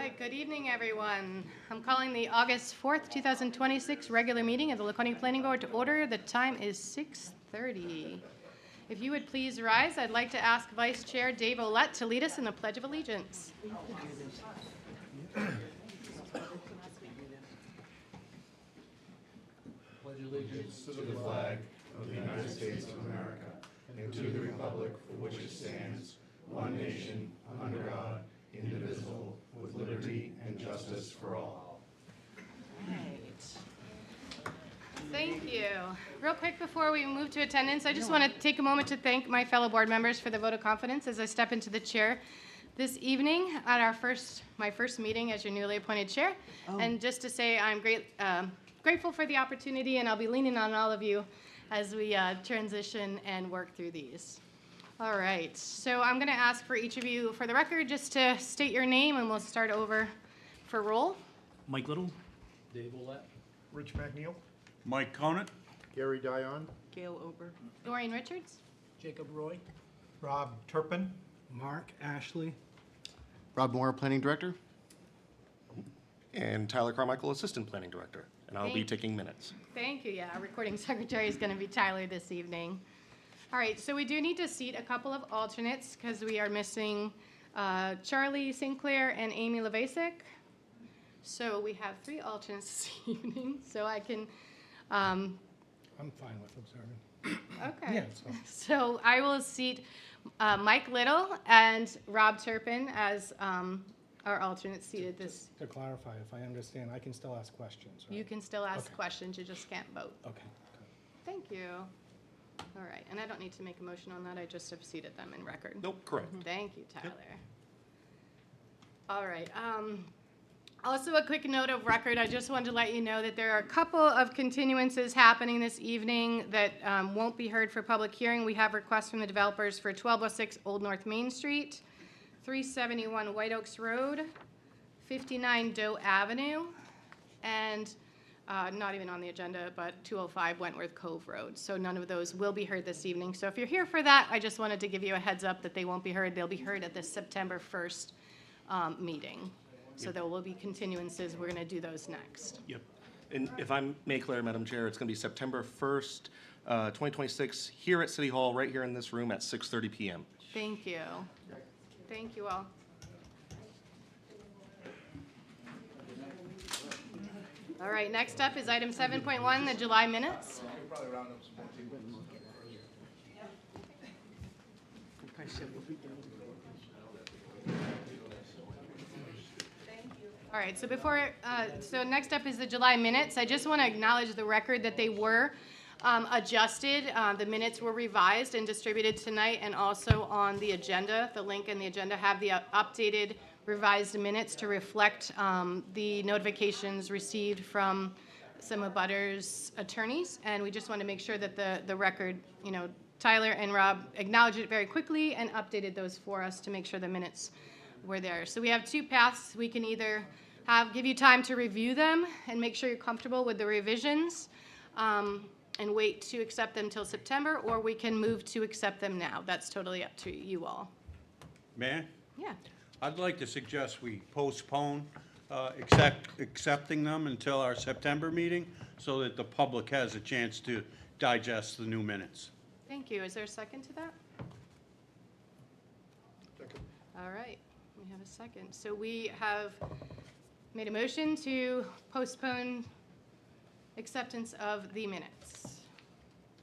right, good evening, everyone. I'm calling the August 4th, 2026 regular meeting of the Laconia Planning Board to order. The time is 6:30. If you would please rise, I'd like to ask Vice Chair Dave Olet to lead us in the Pledge of Allegiance. Pledge allegiance to the flag of the United States of America and to the republic for which it stands, one nation, under God, indivisible, with liberty and justice for all. Right. Thank you. Real quick before we move to attendance, I just want to take a moment to thank my fellow board members for the vote of confidence as I step into the chair this evening at my first meeting as your newly appointed chair. And just to say I'm grateful for the opportunity, and I'll be leaning on all of you as we transition and work through these. All right, so I'm going to ask for each of you, for the record, just to state your name, and we'll start over for roll. Mike Little. Dave Olet. Rich McNeil. Mike Conant. Gary Dion. Gail Ober. Doreen Richards. Jacob Roy. Rob Turpin. Mark Ashley. Rob Moore, Planning Director. And Tyler Carmichael, Assistant Planning Director. And I'll be Thank- taking minutes. Thank you. Yeah, our recording secretary is going to be Tyler this evening. All right, so we do need to seat a couple of alternates because we are missing Charlie Sinclair and Amy Levasic. So we have 3 alternates this evening. So I can, I'm fine with observing. okay. Yeah, So I will seat Mike Little and Rob Turpin as our alternates seated this. To clarify, if I understand, I can still ask questions, right? You can still ask Okay. questions, you just can't vote. Okay, good. Thank you. All right, and I don't need to make a motion on that, I just have seated them in record. Nope, correct. Thank you, Tyler. All right, also a quick note of record, I just wanted to let you know that there are a couple of continuances happening this evening that won't be heard for public hearing. We have requests from the developers for 1206 Old North Main Street, 371 White Oaks Road, 59 Doe Avenue, and not even on the agenda, but 205 Wentworth Cove Road. So none of those will be heard this evening. So if you're here for that, I just wanted to give you a heads up that they won't be heard. They'll be heard at the September 1st meeting. So there will be continuances. We're going to do those next. Yep. And if I may, Claire, Madam Chair, it's going to be September 1st, 2026, here at City Hall, right here in this room at 6:30 p.m. Thank you. Thank you all. All right, next up is item 7.1, the July minutes. All right, so next up is the July minutes. I just want to acknowledge the record that they were adjusted. The minutes were revised and distributed tonight, and also on the agenda. The link in the agenda have the updated revised minutes to reflect the notifications received from some of Butter's attorneys, and we just want to make sure that the record, Tyler and Rob acknowledged it very quickly and updated those for us to make sure the minutes were there. So we have 2 paths. We can either give you time to review them and make sure you're comfortable with the revisions, and wait to accept them till September, or we can move to accept them now. That's totally up to you all. Mayor, Yeah. I'd like to suggest we postpone accepting them until our September meeting so that the public has a chance to digest the new minutes. Thank you. Is there a second to that? All right, we have a second. So we have made a motion to postpone acceptance of the minutes.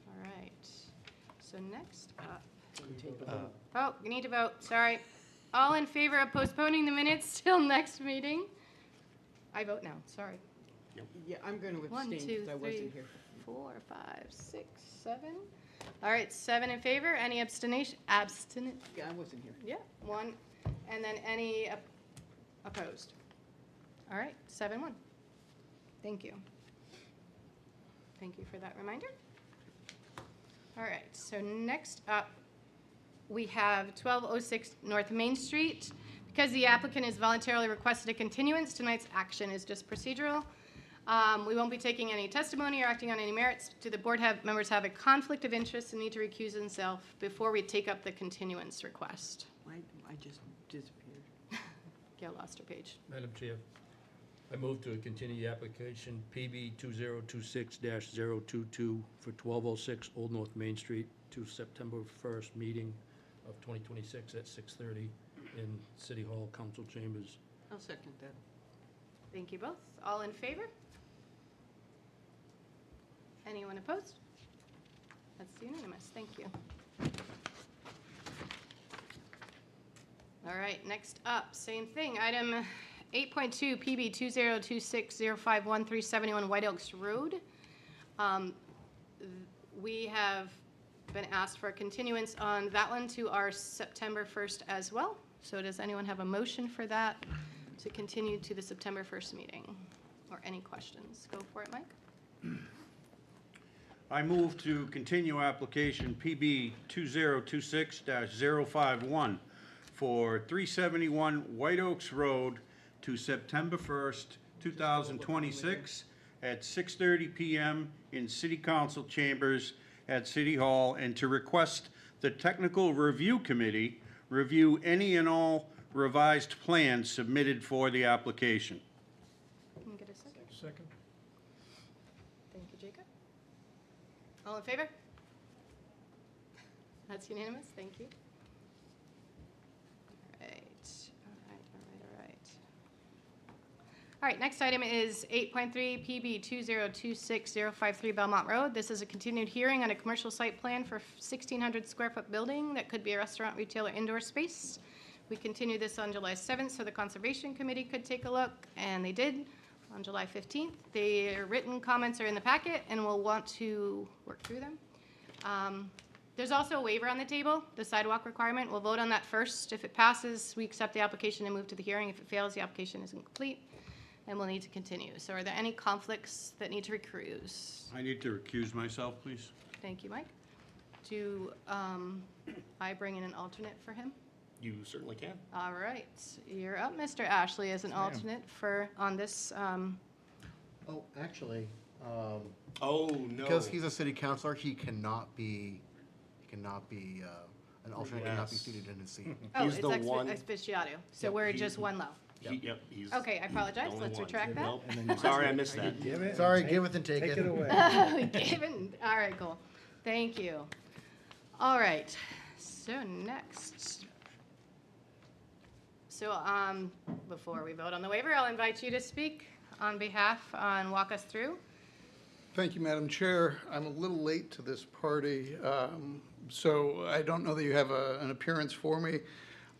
All right, so next up. Oh, you need to vote, sorry. All in favor of postponing the minutes till next meeting? I vote now, sorry. Yeah, I'm going to 1, abstain 2, because I 3, wasn't here. 4, 5, 6, 7. All right, 7 in favor. Any abstinent? Yeah, I wasn't here. Yeah, 1. And then any opposed? All right, 7-1. Thank you. Thank you for that reminder. All right, so next up, we have 1206 North Main Street. Because the applicant has voluntarily requested a continuance, tonight's action is just procedural. We won't be taking any testimony or acting on any merits. Do the board members have a conflict of interest and need to recuse themselves before we take up the continuance request? I just disappeared. Gail lost her page. Madam Chair, I move to continue the application PB 2026-022 for 1206 Old North Main Street to September 1st meeting of 2026 at 6:30 in City Hall Council Chambers. I'll second that. Thank you both. All in favor? Anyone opposed? That's unanimous. Thank you. All right, next up, same thing. Item 8.2, PB 2026-051-371 White Oaks Road. We have been asked for a continuance on that one to our September 1st as well. So does anyone have a motion for that to continue to the September 1st meeting? Or any questions? Go for it, Mike. I move to continue application PB 2026-051 for 371 White Oaks Road to September 1st, 2026 at 6:30 PM in City Council Chambers at City Hall, and to request the Technical Review Committee review any and all revised plans submitted for the application. Can I get a second? Second. Thank you, Jacob. All in favor? That's unanimous. Thank you. All right. All right, next item is 8.3 PB 2026-053 Belmont Road. This is a continued hearing on a commercial site plan for 1,600 square foot building that could be a restaurant, retail, or indoor space. We continued this on July 7th so the Conservation Committee could take a look, and they did on July 15th. Their written comments are in the packet, and we'll want to work through them. There's also a waiver on the table, the sidewalk requirement. We'll vote on that first. If it passes, we accept the application and move to the hearing. If it fails, the application is incomplete, and we'll need to continue. So are there any conflicts that need to recuse? I need to recuse myself, please. Thank you, Mike. Do I bring in an alternate for him? You certainly can. All right, you're up, Mr. Ashley, as an alternate on this. Oh, actually, Oh, no. because he's a city councilor, he cannot be, an alternate cannot be Yes. seated in his seat. Oh, He's it's the one- expiato, so Yep, we're he- just one low. Yep, he's Okay, I apologize. the only Let's one. retract that. Nope. Sorry, I missed that. Give it. Sorry, give it and take it. Take it away. Given, all right, cool. Thank you. All right, so next. So, before we vote on the waiver, I'll invite you to speak on behalf and walk us through. Thank you, Madam Chair. I'm a little late to this party, so I don't know that you have an appearance for me.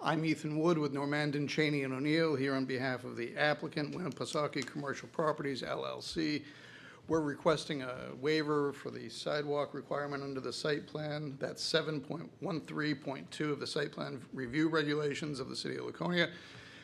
I'm Ethan Wood with Normandin, Cheney, and O'Neill, here on behalf of the applicant, Winnipesaukee Commercial Properties, LLC. We're requesting a waiver for the sidewalk requirement under the site plan. That's 7.13.2 of the site plan review regulations of the City of Laconia.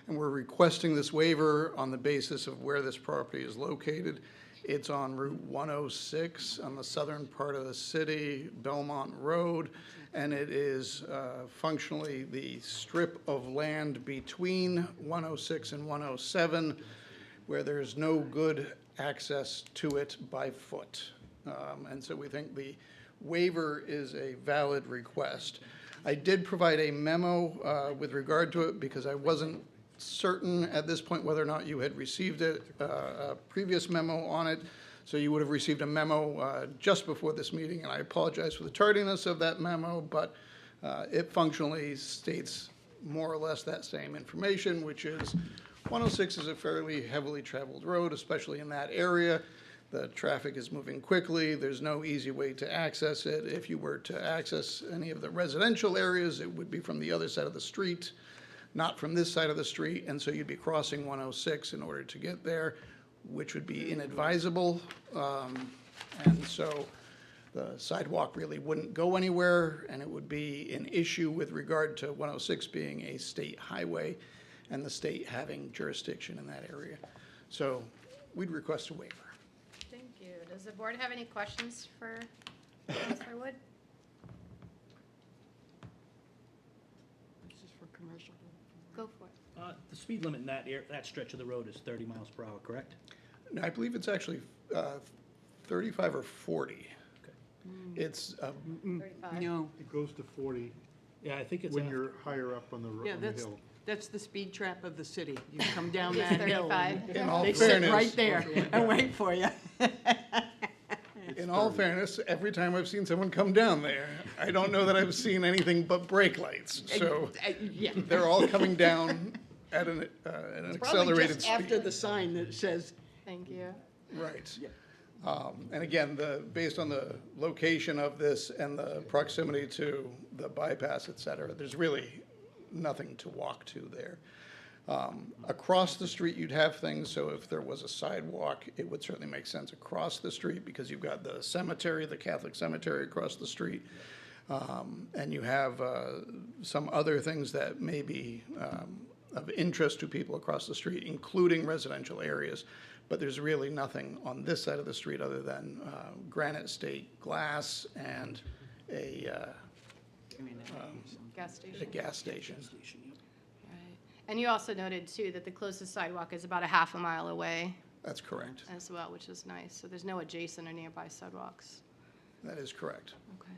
And we're requesting this waiver on the basis of where this property is located. It's on Route 106 on the southern part of the city, Belmont Road, and it is functionally the strip of land between 106 and 107 where there's no good access to it by foot. And so we think the waiver is a valid request. I did provide a memo with regard to it because I wasn't certain at this point whether or not you had received it, a previous memo on it. So you would have received a memo just before this meeting, and I apologize for the tardiness of that memo, but it functionally states more or less that same information, which is 106 is a fairly heavily traveled road, especially in that area. The traffic is moving quickly. There's no easy way to access it. If you were to access any of the residential areas, it would be from the other side of the street, not from this side of the street, and so you'd be crossing 106 in order to get there, which would be inadvisable. And so the sidewalk really wouldn't go anywhere, and it would be an issue with regard to 106 being a state highway and the state having jurisdiction in that area. So we'd request a waiver. Thank you. Does the board have any questions for Mr. Wood? This is for commercial. Go for it. The speed limit in that stretch of the road is 30 miles per hour, correct? No, I believe it's actually 35 or 40. It's, 35. No, It goes to 40 Yeah, I think it's. when you're higher up on the yeah, on the that's, hill. That's the speed trap of the city. You come down It's that hill. 35. In all They sit fairness, right there and wait for you. in all fairness, every time I've seen someone come down there, I don't know that I've seen anything but brake lights. So Yeah. they're all coming down at an Probably accelerated just speed. after the sign that says, Thank you. Right. And again, based on the location of this and the proximity to the bypass, et cetera, there's really nothing to walk to there. Across the street, you'd have things, so if there was a sidewalk, it would certainly make sense across the street because you've got the cemetery, the Catholic cemetery across the street. And you have some other things that may be of interest to people across the street, including residential areas. But there's really nothing on this side of the street other than Granite State glass and a Gas a station. gas station. Right. And you also noted too that the closest sidewalk is about a half a mile away That's correct. as well, which is nice. So there's no adjacent or nearby sidewalks. That is correct. Okay.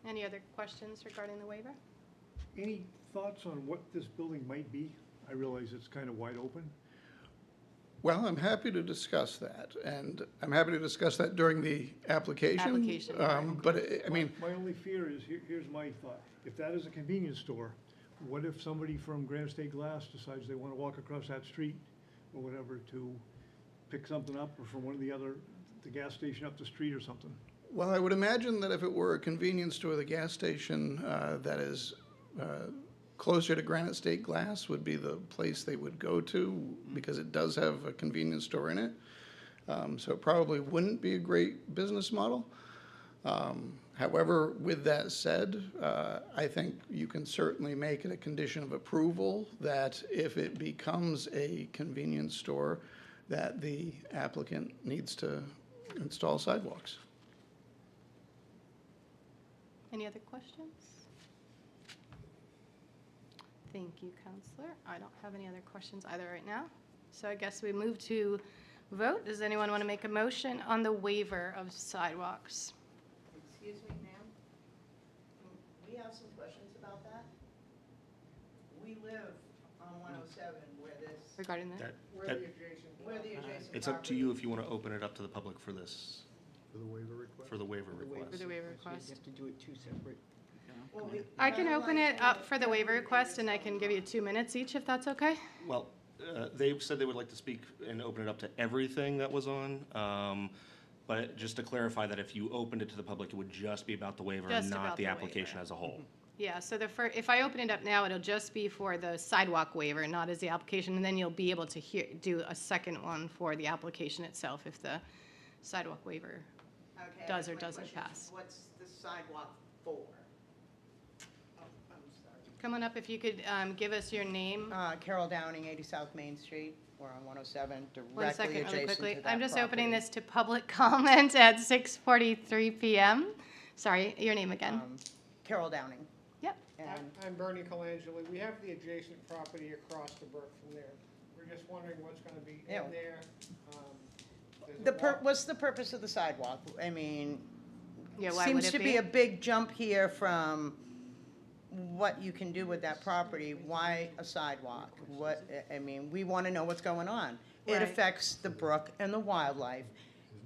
Any other questions regarding the waiver? Any thoughts on what this building might be? I realize it's kind of wide open. Well, I'm happy to discuss that, and I'm happy to discuss that during the application. Application, right. But, I mean, My only fear is, here's my thought. If that is a convenience store, what if somebody from Granite State Glass decides they want to walk across that street or whatever to pick something up, or from one of the gas station up the street or something? well, I would imagine that if it were a convenience store, the gas station that is closer to Granite State Glass would be the place they would go to, because it does have a convenience store in it. So it probably wouldn't be a great business model. However, with that said, I think you can certainly make it a condition of approval that if it becomes a convenience store, that the applicant needs to install sidewalks. Any other questions? Thank you, Counselor. I don't have any other questions either right now. So I guess we move to vote. Does anyone want to make a motion on the waiver of sidewalks? Excuse me, ma'am? We have some questions about that. We live on 107 where this, Regarding that? That, where that, the adjacent it's up to you property- if you want to open it up to the public for this, For the waiver request? for the waiver For request. the waiver You request. have to do it two separate. Well, we- I can I'd open like it to up for the have waiver we request, and I read can this give you 2 minutes each, if that's okay? Well, they said they would like to speak and open it up to everything that was on. But just to clarify that if you opened it to the public, it would just be about the waiver and Just not about the the application waiver. as a whole. Yeah, so if I open it up now, it'll just be for the sidewalk waiver, not as the application, and then you'll be able to do a second one for the application itself if the sidewalk waiver. Okay, does or my doesn't question is, pass. What's the sidewalk for? Oh, I'm sorry. Come on up, if you could give us your name. Carol Downing, 80 South Main Street. We're on 107, One directly second, really adjacent quickly. to that I'm just opening property. this to public comment at 6:43 PM. Sorry, your name again? Carol Downing. Yep. And I'm Bernie Colangelo. We have the adjacent property across the brook from there. We're just wondering what's gonna be Yeah. in there. There's a walk- what's the purpose of the sidewalk? I mean, Yeah, why would seems it to be? be a big jump here from what you can do with that property. Why a sidewalk? What, I mean, we want to know what's going on. It Right. affects the brook and the wildlife.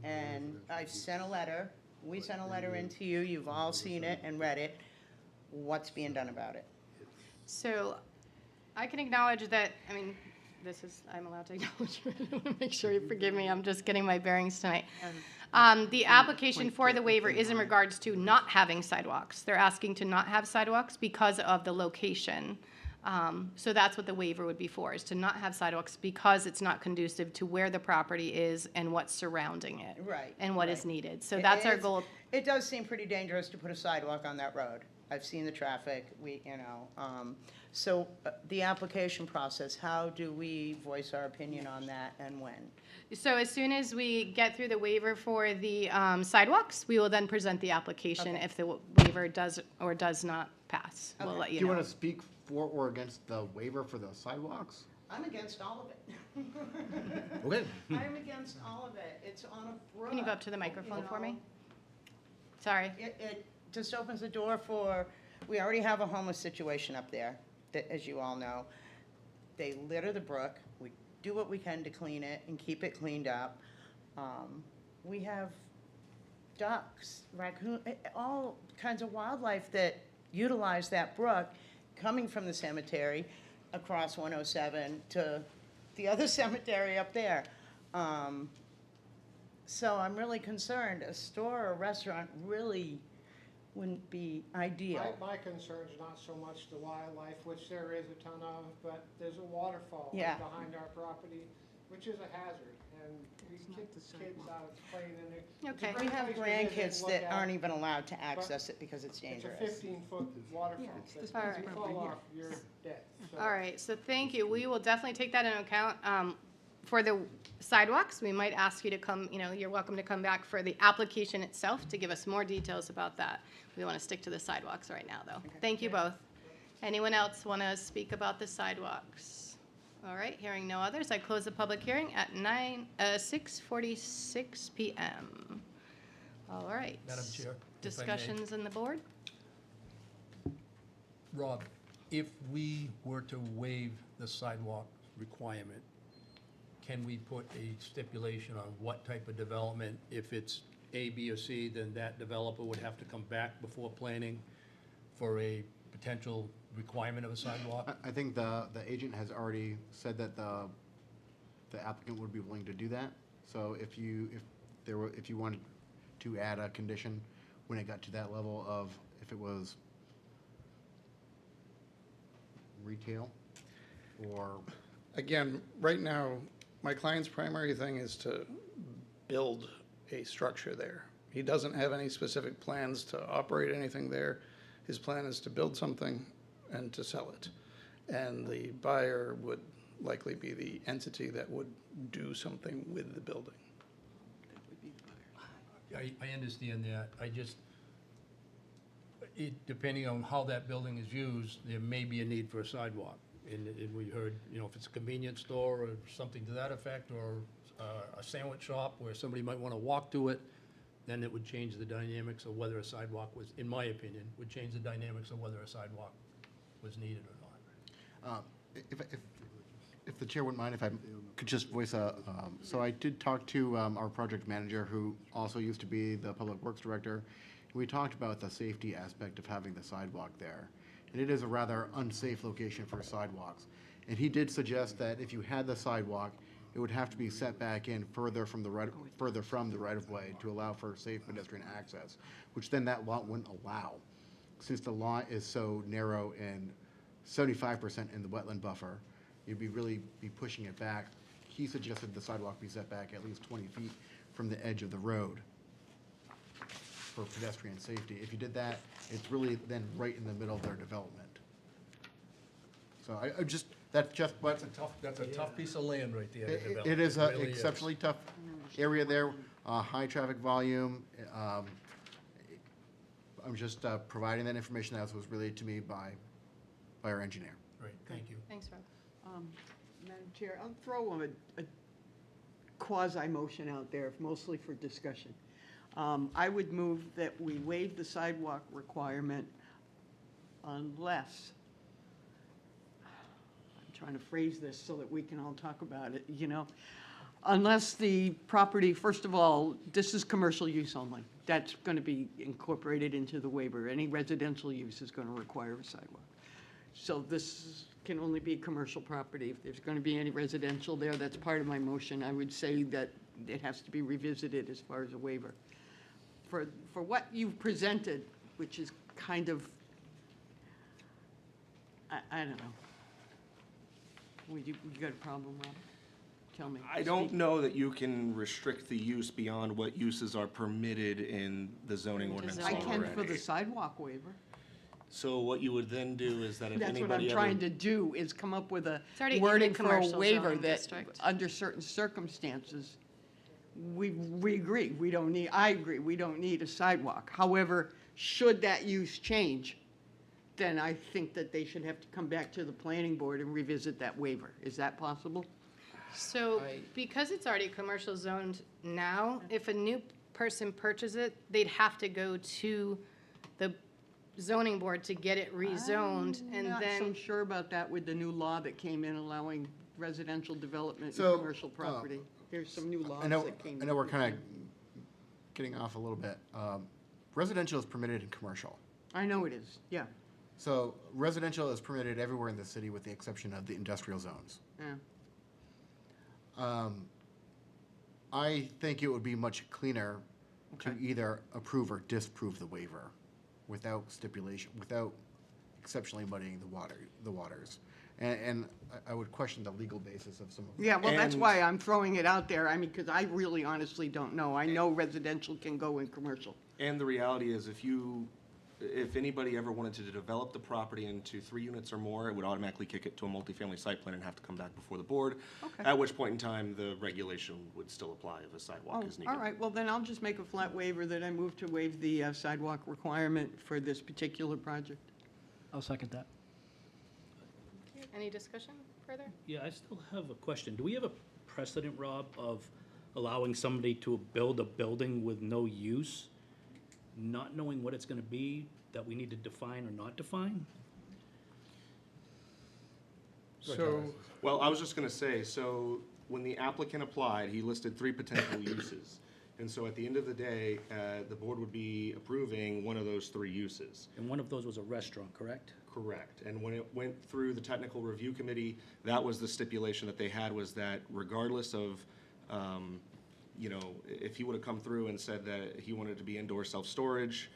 And I've sent a letter, we sent a letter in to you, you've all seen it and read it. What's being done about it? So I can acknowledge that, I mean, I'm allowed to acknowledge it. I want to make sure you forgive me. I'm just getting my bearings tonight. The application for the waiver is in regards to not having sidewalks. They're asking to not have sidewalks because of the location. So that's what the waiver would be for, is to not have sidewalks because it's not conducive to where the property is and what's surrounding it. Right, And what is right. needed. So that's our It's- goal. It does seem pretty dangerous to put a sidewalk on that road. I've seen the traffic, so the application process, how do we voice our opinion on that and when? So as soon as we get through the waiver for the sidewalks, we will then present the application. Okay. If the waiver does or does not pass, we'll Okay. let Do you you know. want to speak for or against the waiver for the sidewalks? I'm against all of it. Okay. I'm against all of it. It's on a brook. Can you go up to the microphone you for me? know. Sorry. It just opens the door for, we already have a homeless situation up there. that, as you all know, they litter the brook. We do what we can to clean it and keep it cleaned up. We have ducks, raccoon, all kinds of wildlife that utilize that brook, coming from the cemetery across 107 to the other cemetery up there. So I'm really concerned. A store or restaurant really wouldn't be ideal. My concern's not so much the wildlife, which there is a ton of, but there's a waterfall right Yeah. behind our property, which is a hazard, and we kick kids out playing in it. It's a Okay. great We have place to visit and grandkids look that at, aren't even allowed to access it because it's It's a dangerous. 15-foot waterfall. So this if one's you probably fall here. off, you're dead. So- All right, so thank you. We will definitely take that into account. For the sidewalks, we might ask you to come, you're welcome to come back for the application itself to give us more details about that. We want to stick to the sidewalks right now, though. Thank you both. Anyone else want to speak about the sidewalks? All right, hearing no others, I close the public hearing at 6:46 PM. All right. Madam Chair, if I may. Discussions in the board? Rob, if we were to waive the sidewalk requirement, can we put a stipulation on what type of development? If it's A, B, or C, then that developer would have to come back before planning for a potential requirement of a sidewalk? I think the agent has already said that the applicant would be willing to do that. So if you wanted to add a condition when it got to that level of, if it was retail or, Again, right now, my client's primary thing is to build a structure there. He doesn't have any specific plans to operate anything there. His plan is to build something and to sell it. And the buyer would likely be the entity that would do something with the building. I understand that. Depending on how that building is used, there may be a need for a sidewalk. And we heard, if it's a convenience store or something to that effect, or a sandwich shop where somebody might want to walk to it, then it would change the dynamics of whether a sidewalk was, in my opinion, would change the dynamics of whether a sidewalk was needed or not. if the chair wouldn't mind, if I could just voice so I did talk to our project manager, who also used to be the public works director. We talked about the safety aspect of having the sidewalk there. And it is a rather unsafe location for sidewalks. And he did suggest that if you had the sidewalk, it would have to be set back in further from the right-of-way to allow for safe pedestrian access, which then that lot wouldn't allow. Since the lot is so narrow and 75% in the wetland buffer, you'd really be pushing it back. He suggested the sidewalk be set back at least 20 feet from the edge of the road for pedestrian safety. If you did that, it's really then right in the middle of their development. So That's a tough piece of land right there to develop. It is an really exceptionally tough area there, high traffic volume. I'm just providing that information as was relayed to me by our engineer. Great, thank you. Thanks, Rob. Madam Chair, I'll throw a quasi-motion out there, mostly for discussion. I would move that we waive the sidewalk requirement unless, I'm trying to phrase this so that we can all talk about it, unless the property, first of all, this is commercial use only. That's going to be incorporated into the waiver. Any residential use is going to require a sidewalk. So this can only be commercial property. If there's going to be any residential there, that's part of my motion. I would say that it has to be revisited as far as a waiver. For what you've presented, which is kind of, I don't know. You got a problem, Rob? Tell me. I don't know that you can restrict the use beyond what uses are permitted in the zoning ordinance I can for already. the sidewalk waiver. So what you would then do is that if That's what I'm anybody trying ever, to do, is come up with a It's already in the wording for a commercial waiver zoning that, district. under certain circumstances, we agree, I agree, we don't need a sidewalk. However, should that use change, then I think that they should have to come back to the planning board and revisit that waiver. Is that possible? So because it's already commercial zoned now, if a new person purchases it, they'd have to go to the zoning board to get it rezoned, and I'm not so then, sure about that with the new law that came in allowing residential development So, and commercial property. There's some new laws I know, that came in. I know we're kind of getting off a little bit. Residential is permitted in commercial. I know it is, yeah, So residential is permitted everywhere in the city with the exception of the industrial zones. yeah. I think it would be much cleaner to Okay. either approve or disapprove the waiver without stipulation, without exceptionally muddying the waters. And I would question the legal basis of some of. Yeah, well, that's And- why I'm throwing it out there. I mean, because I really honestly don't know. I know residential can go in commercial. And the reality is, if anybody ever wanted to develop the property into 3 units or more, it would automatically kick it to a multifamily site plan and have to come back before the board. Okay. At which point in time, the regulation would still apply if a sidewalk Oh, is needed. all right, well, then I'll just make a flat waiver that I move to waive the sidewalk requirement for this particular project. I'll second that. any discussion further? Yeah, I still have a question. Do we have a precedent, Rob, of allowing somebody to build a building with no use, not knowing what it's gonna be, that we need to define or not define? So, Well, I was just gonna say, so when the applicant applied, he listed 3 potential uses. And so at the end of the day, the board would be approving one of those 3 uses. And one of those was a restaurant, correct? Correct. And when it went through the technical review committee, that was the stipulation that they had, was that regardless of, if he would have come through and said that he wanted it to be indoor self-storage,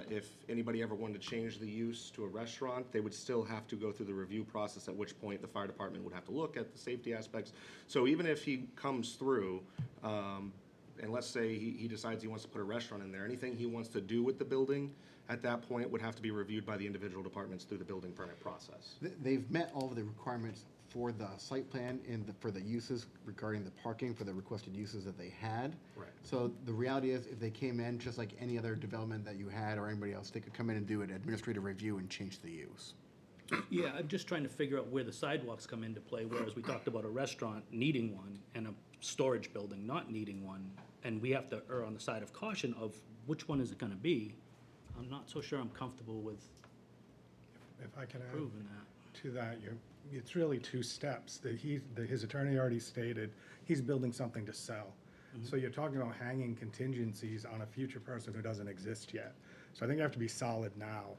if anybody ever wanted to change the use to a restaurant, they would still have to go through the review process, at which point the fire department would have to look at the safety aspects. So even if he comes through, and let's say he decides he wants to put a restaurant in there, anything he wants to do with the building at that point would have to be reviewed by the individual departments through the building permit process. They've met all of the requirements for the site plan and for the uses regarding the parking for the requested uses that they had. Right. So the reality is, if they came in, just like any other development that you had or anybody else, they could come in and do an administrative review and change the use. Yeah, I'm just trying to figure out where the sidewalks come into play, whereas we talked about a restaurant needing one and a storage building not needing one, and we have to err on the side of caution of which one is it gonna be. I'm not so sure I'm comfortable with If I can add proving that. to that, it's really 2 steps. His attorney already stated, he's building something to sell. So you're talking about hanging contingencies on a future person who doesn't exist yet. So I think you have to be solid now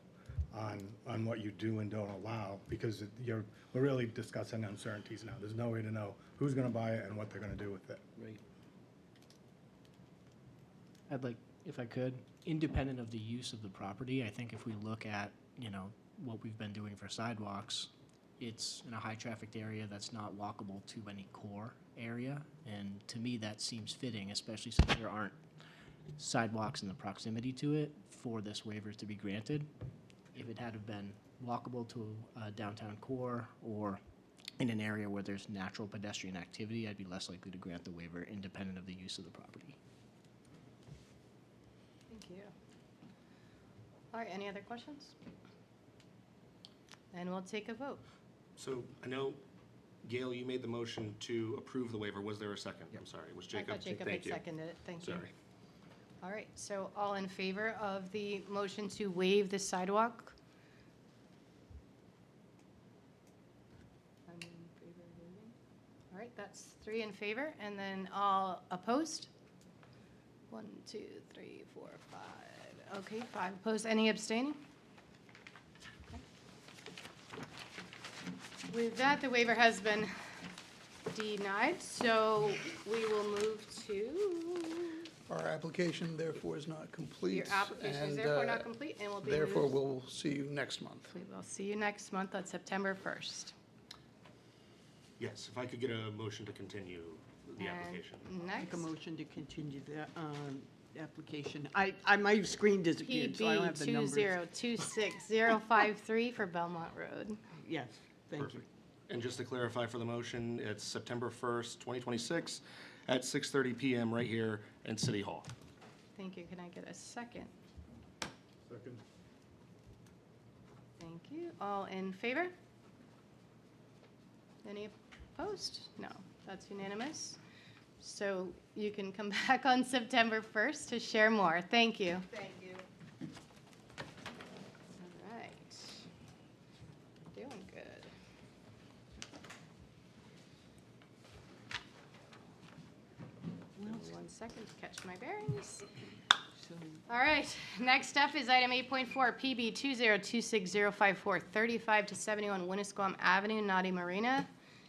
on what you do and don't allow, because we're really discussing uncertainties now. There's no way to know who's gonna buy it and what they're gonna do with it. Right. I'd like, if I could, independent of the use of the property, I think if we look at, what we've been doing for sidewalks, it's in a high-trafficked area that's not walkable to any core area, and to me, that seems fitting, especially since there aren't sidewalks in the proximity to it for this waiver to be granted. If it had have been walkable to a downtown core or in an area where there's natural pedestrian activity, I'd be less likely to grant the waiver independent of the use of the property. Thank you. All right, any other questions? And we'll take a vote. So I know, Gail, you made the motion to approve the waiver. Was there a second? I'm sorry, it was I Jacob? thought Jacob had Thank you. seconded it, thank you. Sorry. All right, so all in favor of the motion to waive the sidewalk? I'm in favor of waiving. All right, that's 3 in favor, and then all opposed? 1, 2, 3, 4, 5. Okay, 5 opposed. Any abstaining? Okay. With that, the waiver has been denied, so we will move to, our application therefore is not complete. your application is and, therefore not complete and will be Therefore, moved. we'll see you next month. We will see you next month on September 1st. Yes, if I could get a motion to continue the And application. Make next, a motion to continue the application. My screen disappeared, so I don't have the numbers. PB 2026053 for Belmont Road. Yes, thank you. Perfect. And just to clarify for the motion, it's September 1st, 2026, at 6:30 PM right here in City Hall. Thank you. Can I get a second? Second. Thank you. All in favor? Any opposed? No, that's unanimous. So you can come back on September 1st to share more. Thank you. Thank you. 1 second to catch my bearings. All right, next up is item 8.4, PB 20260545 to 71 Winnisquam Avenue, Naughty Marina.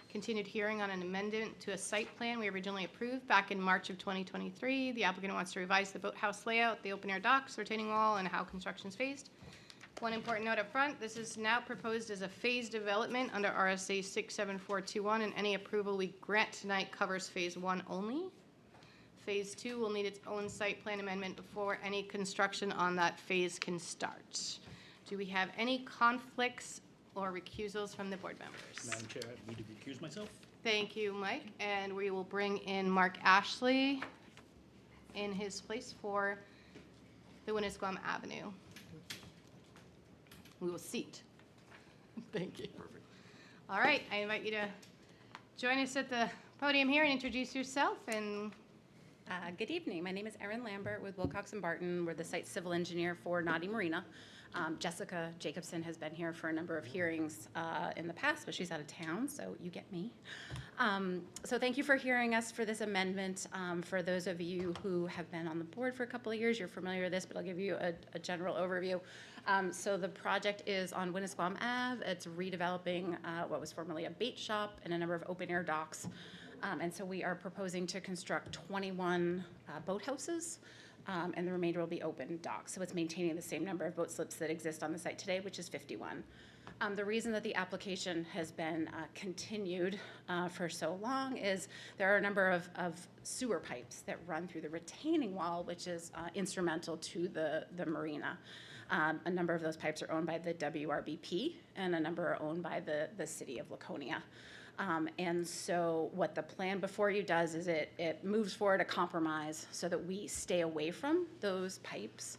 Continued hearing on an amendment to a site plan we originally approved back in March of 2023. The applicant wants to revise the boathouse layout, the open-air docks, retaining wall, and how construction is phased. One important note up front, this is now proposed as a phased development under RSA 67421, and any approval we grant tonight covers Phase 1 only. Phase 2 will need its own site plan amendment before any construction on that phase can start. Do we have any conflicts or recusals from the board members? Madam Chair, I need to recuse myself. Thank you, Mike, and we will bring in Mark Ashley in his place for the Winnisquam Avenue. We will seat. Thank you. Perfect. All right, I invite you to join us at the podium here and introduce yourself. And good evening. My name is Erin Lambert with Wilcox and Barton. We're the site civil engineer for Naughty Marina. Jessica Jacobson has been here for a number of hearings in the past, but she's out of town, so you get me. So thank you for hearing us for this amendment. For those of you who have been on the board for a couple of years, you're familiar with this, but I'll give you a general overview. So the project is on Winnisquam Ave. It's redeveloping what was formerly a bait shop and a number of open-air docks. And so we are proposing to construct 21 boathouses. And the remainder will be open docks. So it's maintaining the same number of boat slips that exist on the site today, which is 51. The reason that the application has been continued for so long is there are a number of sewer pipes that run through the retaining wall, which is instrumental to the marina. A number of those pipes are owned by the WRBP, and a number are owned by the city of Laconia. And so what the plan before you does is it moves forward a compromise so that we stay away from those pipes,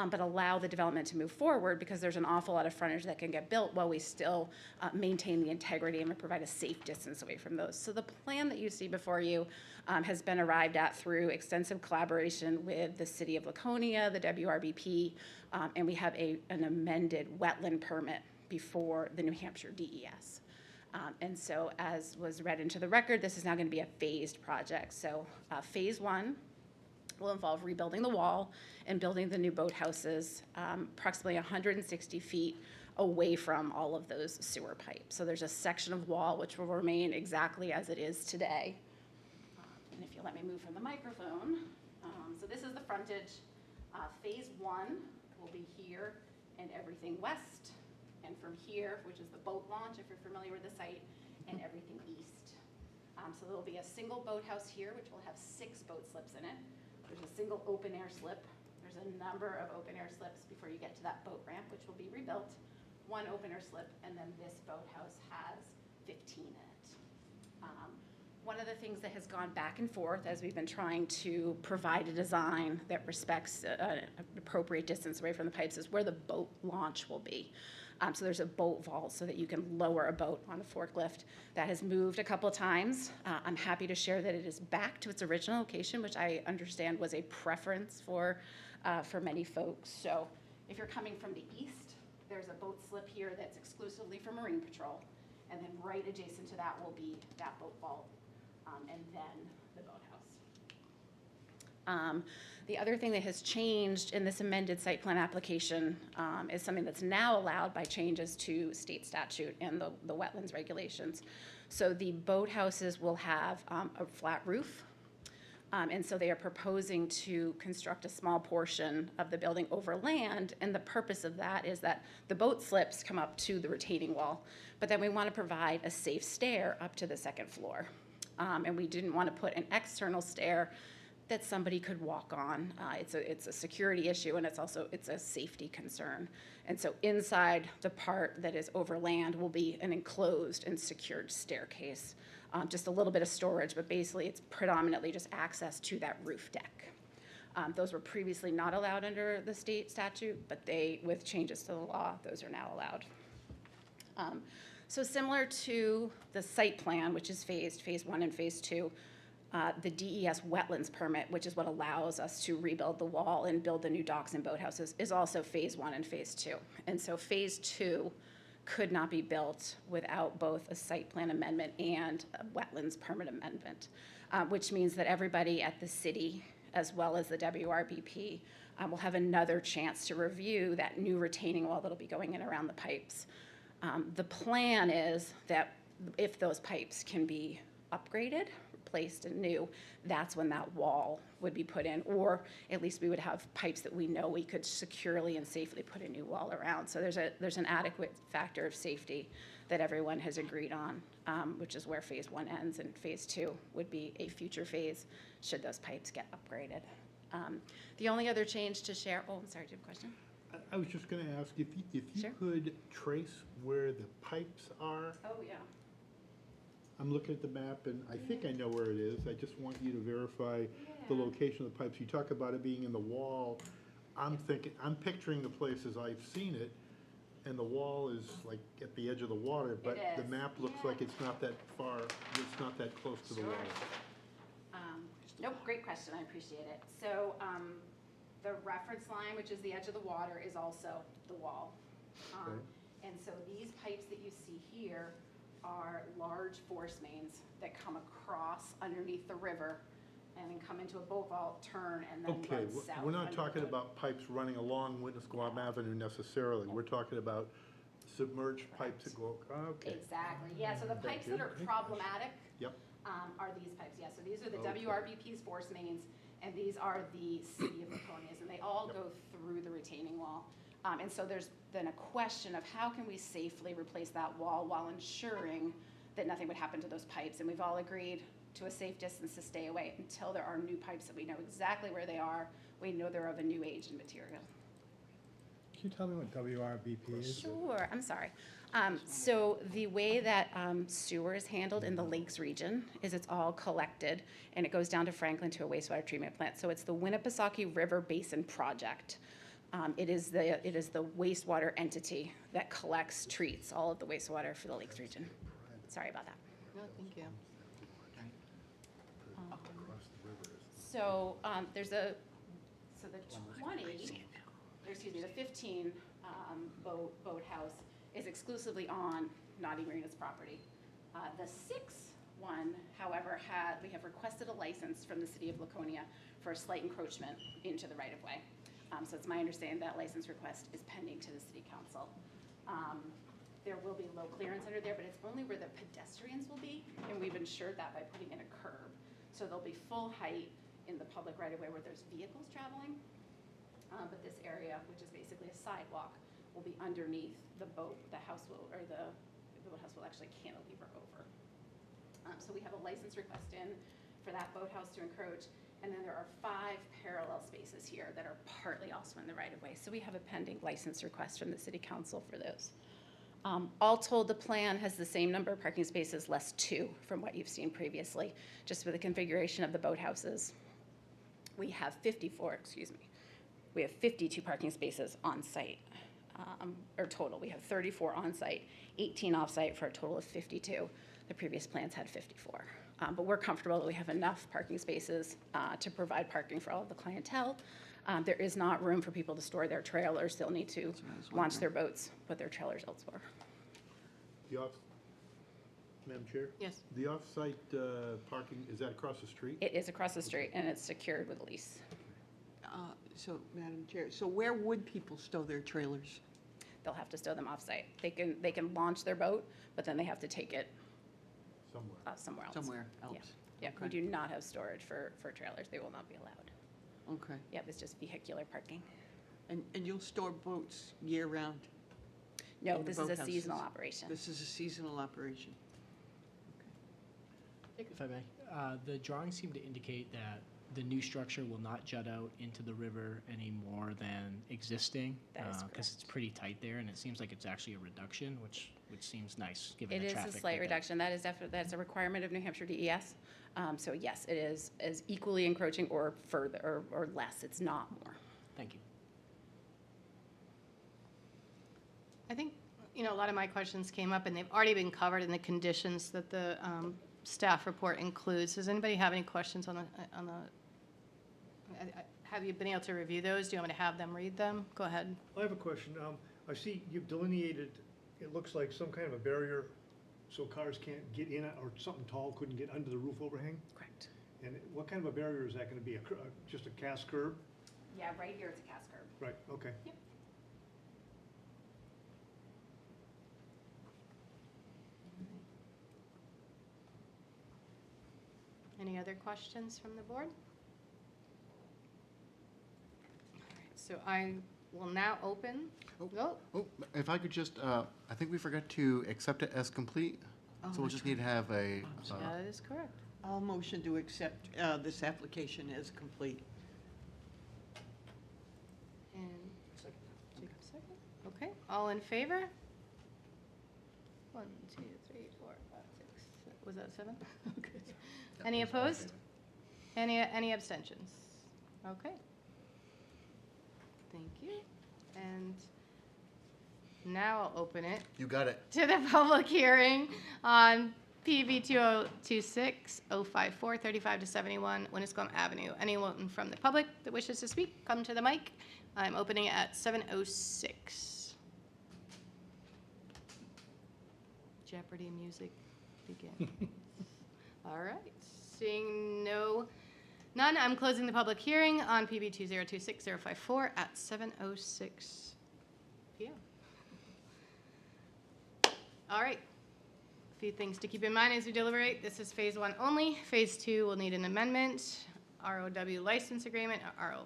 but allow the development to move forward because there's an awful lot of frontage that can get built while we still maintain the integrity and provide a safe distance away from those. So the plan that you see before you has been arrived at through extensive collaboration with the city of Laconia, the WRBP, and we have an amended wetland permit before the New Hampshire DES. And so as was read into the record, this is now going to be a phased project. So phase 1 will involve rebuilding the wall and building the new boathouses approximately 160 feet away from all of those sewer pipes. So there's a section of wall which will remain exactly as it is today. And if you let me move from the microphone. So this is the frontage. Phase 1 will be here and everything west. And from here, which is the boat launch, if you're familiar with the site, and everything east. So there'll be a single boathouse here, which will have 6 boat slips in it. There's a single open-air slip. There's a number of open-air slips before you get to that boat ramp, which will be rebuilt. 1 open-air slip, and then this boathouse has 15 in it. One of the things that has gone back and forth as we've been trying to provide a design that respects an appropriate distance away from the pipes is where the boat launch will be. So there's a boat vault so that you can lower a boat on a forklift. That has moved a couple of times. I'm happy to share that it is back to its original location, which I understand was a preference for many folks. So if you're coming from the east, there's a boat slip here that's exclusively for Marine Patrol. And then right adjacent to that will be that boat vault, and then the boathouse. The other thing that has changed in this amended site plan application is something that's now allowed by changes to state statute and the wetlands regulations. So the boathouses will have a flat roof. And so they are proposing to construct a small portion of the building over land. And the purpose of that is that the boat slips come up to the retaining wall. But then we want to provide a safe stair up to the 2nd floor. And we didn't want to put an external stair that somebody could walk on. It's a security issue, and it's a safety concern. And so inside the part that is over land will be an enclosed and secured staircase. Just a little bit of storage, but basically it's predominantly just access to that roof deck. Those were previously not allowed under the state statute, but with changes to the law, those are now allowed. So similar to the site plan, which is phase 1 and phase 2, the DES wetlands permit, which is what allows us to rebuild the wall and build the new docks and boathouses, is also phase 1 and phase 2. And so phase 2 could not be built without both a site plan amendment and a wetlands permit amendment. which means that everybody at the city, as well as the WRBP, will have another chance to review that new retaining wall that'll be going in around the pipes. The plan is that if those pipes can be upgraded, replaced and new, that's when that wall would be put in, or at least we would have pipes that we know we could securely and safely put a new wall around. So there's an adequate factor of safety that everyone has agreed on, which is where phase 1 ends, and phase 2 would be a future phase should those pipes get upgraded. The only other change to share, oh, I'm sorry, do you have a question? I was just gonna ask if you Sure. could trace where the pipes are. Oh, yeah. I'm looking at the map and I think I know where it is. I just want you to verify the location of the pipes. You talk about it being in the wall. I'm picturing the places I've seen it, and the wall is like at the edge of the water, but the is. map looks like it's not that far, it's not that close to the Sure. wall. Nope, great question, I appreciate it. So, the reference line, which is the edge of the water, is also the wall. Okay. And so these pipes that you see here are large force mains that come across underneath the river and then come into a boat vault, turn, and then Okay, run south. we're not under talking the- about pipes running along Winnisquam Avenue necessarily. We're talking about submerged pipes that go, okay. Exactly, yeah, so the Thank pipes you. that are problematic Yep. are these pipes, yeah. So these are the Okay. WRBP's force mains, and these are the city of Laconia's, and they all go through the retaining wall. And so there's then a question of how can we safely replace that wall while ensuring that nothing would happen to those pipes? And we've all agreed to a safe distance to stay away until there are new pipes that we know exactly where they are. We know they're of a new age and material. Can you tell me what WRBP is? Sure, I'm sorry. So the way that sewer is handled in the Lakes region is it's all collected and it goes down to Franklin to a wastewater treatment plant. So it's the Winnipesaukee River Basin Project. It is the wastewater entity that treats all of the wastewater for the Lakes region. Sorry about that. No, thank you. So there's the 15 boathouse is exclusively on Naughty Marina's property. The 6th one, however, we have requested a license from the city of Laconia for a slight encroachment into the right-of-way. So it's my understanding that license request is pending to the city council. There will be low clearance under there, but it's only where the pedestrians will be, and we've ensured that by putting in a curb. So there'll be full height in the public right-of-way where there's vehicles traveling. But this area, which is basically a sidewalk, will be underneath the boat. The boathouse will actually cantilever over. So we have a license request in for that boathouse to encroach. And then there are 5 parallel spaces here that are partly also in the right-of-way. So we have a pending license request from the city council for those. All told, the plan has the same number of parking spaces, less 2 from what you've seen previously, just with the configuration of the boathouses. We have 52 parking spaces on site, or total. We have 34 on site, 18 off site for a total of 52. The previous plans had 54. But we're comfortable that we have enough parking spaces to provide parking for all of the clientele. There is not room for people to store their trailers. They'll need to launch their boats, put their trailers elsewhere. Madam Chair? Yes. The off-site parking, is that across the street? It is across the street, and it's secured with a lease. So, Madam Chair, so where would people stow their trailers? They'll have to stow them off-site. They can launch their boat, but then they have to take it somewhere else. Somewhere Yeah. else? Yeah, we Okay. do not have storage for trailers. They will not be allowed. Okay. Yeah, it's just vehicular parking. And you'll store boats year-round? No, in the this is a boathouses? seasonal operation. This is a seasonal operation? If I may, the drawings seem to indicate that the new structure will not jut out into the river any more than existing. That is Because it's pretty tight there, and it seems like it's actually a reduction, which seems nice, given It the is traffic. a slight that- reduction. That is definitely, that's a requirement of New Hampshire DES. So yes, it is as equally encroaching or further, or less. It's not more. Thank you. I think, a lot of my questions came up, and they've already been covered in the conditions that the staff report includes. Does anybody have any questions on the, have you been able to review those? Do you want me to have them read them? Go ahead. I have a question. I see you've delineated, it looks like some kind of a barrier so cars can't get in it, or something tall couldn't get under the roof overhang. Correct. And what kind of a barrier is that gonna be? Just a cast curb? Yeah, right here it's a cast curb. Right, okay. Yep. Any other questions from the board? All right, so I will now open. Oh, Oh, if I could just, I think we forgot to accept it as complete. So we'll just need to have a, that is correct. I'll motion to accept this application as complete. And Jacob second. Okay, all in favor? 1, 2, 3, 4, 5, 6. Was that 7? Okay. Any opposed? Any abstentions? Okay. Thank you. And now I'll open it you got it. to the public hearing on PB 2026-054, 35 to 71 Winnisquam Avenue. Anyone from the public that wishes to speak, come to the mic. I'm opening it at 7:06. Jeopardy music begin. All right, seeing none, I'm closing the public hearing on PB 2026-054 at 7:06 p.m. All right. A few things to keep in mind as we deliberate. This is phase 1 only. Phase 2 will need an amendment. ROW license agreement, ROW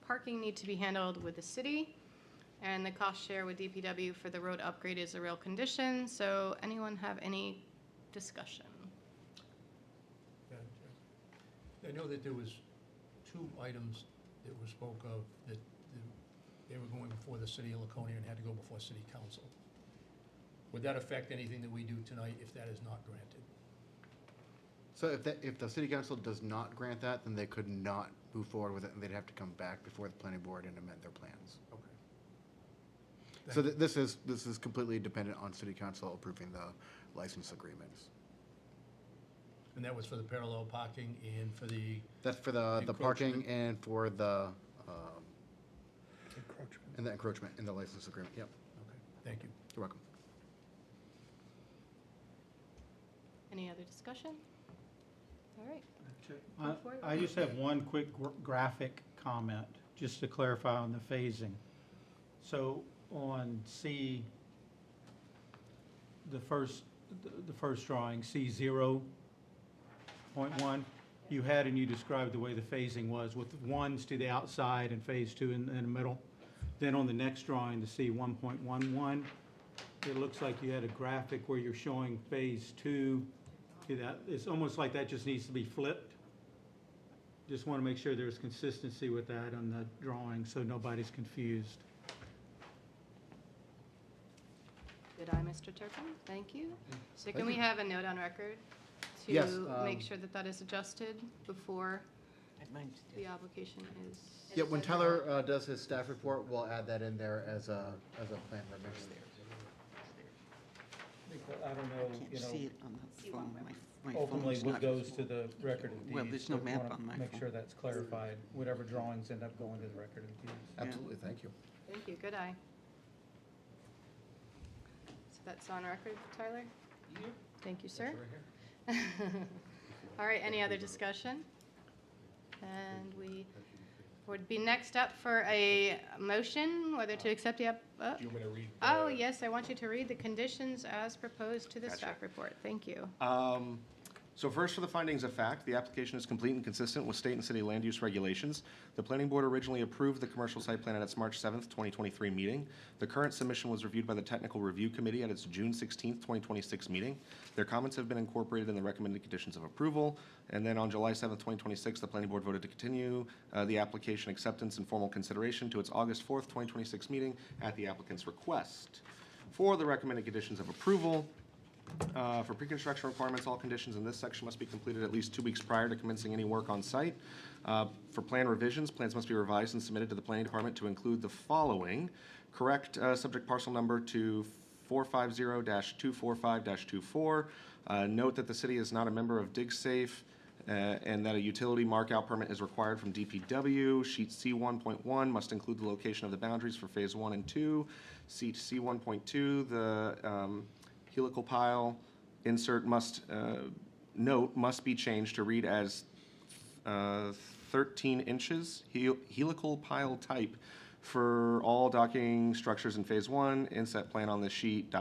parking need to be handled with the city. And the cost share with DPW for the road upgrade is a real condition. So anyone have any discussion? I know that there was 2 items that were spoke of that they were going before the city of Laconia and had to go before city council. Would that affect anything that we do tonight if that is not granted? So if the city council does not grant that, then they could not move forward with it, and they'd have to come back before the planning board and amend their plans. Okay. So this is completely dependent on city council approving the license agreements. And that was for the parallel parking and for the, That's for the parking Encroachment. and for the, Encroachment. and the encroachment in the license agreement. Yep, okay, thank you. you're welcome. Any other discussion? All right. I I just have one quick graphic comment, just to clarify on the phasing. So on C, the first drawing, C 0.1, you had and you described the way the phasing was, with ones to the outside and phase 2 in the middle. Then on the next drawing, the C 1.11, it looks like you had a graphic where you're showing phase 2 to that. It's almost like that just needs to be flipped. Just want to make sure there's consistency with that on the drawing, so nobody's confused. Did I, Mr. Turpin? Thank you. So Thank can we you. have a note on record Yes, to make sure that that is adjusted before the application is? Yeah, when Tyler does his staff report, we'll add that in there as a plan revision. I don't know, Can't you see know, it on the phone. My ultimately phone's what not- goes to the record of deeds. Well, there's no but map wanna on my Make phone. sure that's clarified, whatever drawings end up going to the record of deeds. Absolutely, thank you. Thank you, good eye. So that's on record, Tyler? Thank you, sir. All right, any other discussion? And we would be next up for a motion, whether to accept the, Do you want me to read? oh, yes, I want you to read the conditions as proposed to the Gotcha. staff report. Thank you. So first, for the findings of fact, the application is complete and consistent with state and city land use regulations. The planning board originally approved the commercial site plan at its March 7th, 2023 meeting. The current submission was reviewed by the technical review committee at its June 16th, 2026 meeting. Their comments have been incorporated in the recommended conditions of approval. And then on July 7th, 2026, the planning board voted to continue the application acceptance and formal consideration to its August 4th, 2026 meeting at the applicant's request. For the recommended conditions of approval, for pre-construction requirements, all conditions in this section must be completed at least 2 weeks prior to commencing any work on site. For plan revisions, plans must be revised and submitted to the planning department to include the following: correct subject parcel number to 450-245-24. Note that the city is not a member of DigSafe, and that a utility mark-out permit is required from DPW. Sheet C1.1 must include the location of the boundaries for phase 1 and 2. Sheet C1.2, the helical pile insert must, note must be changed to read as 13 inches helical pile type for all docking structures in phase 1, inset plan on the sheet, ...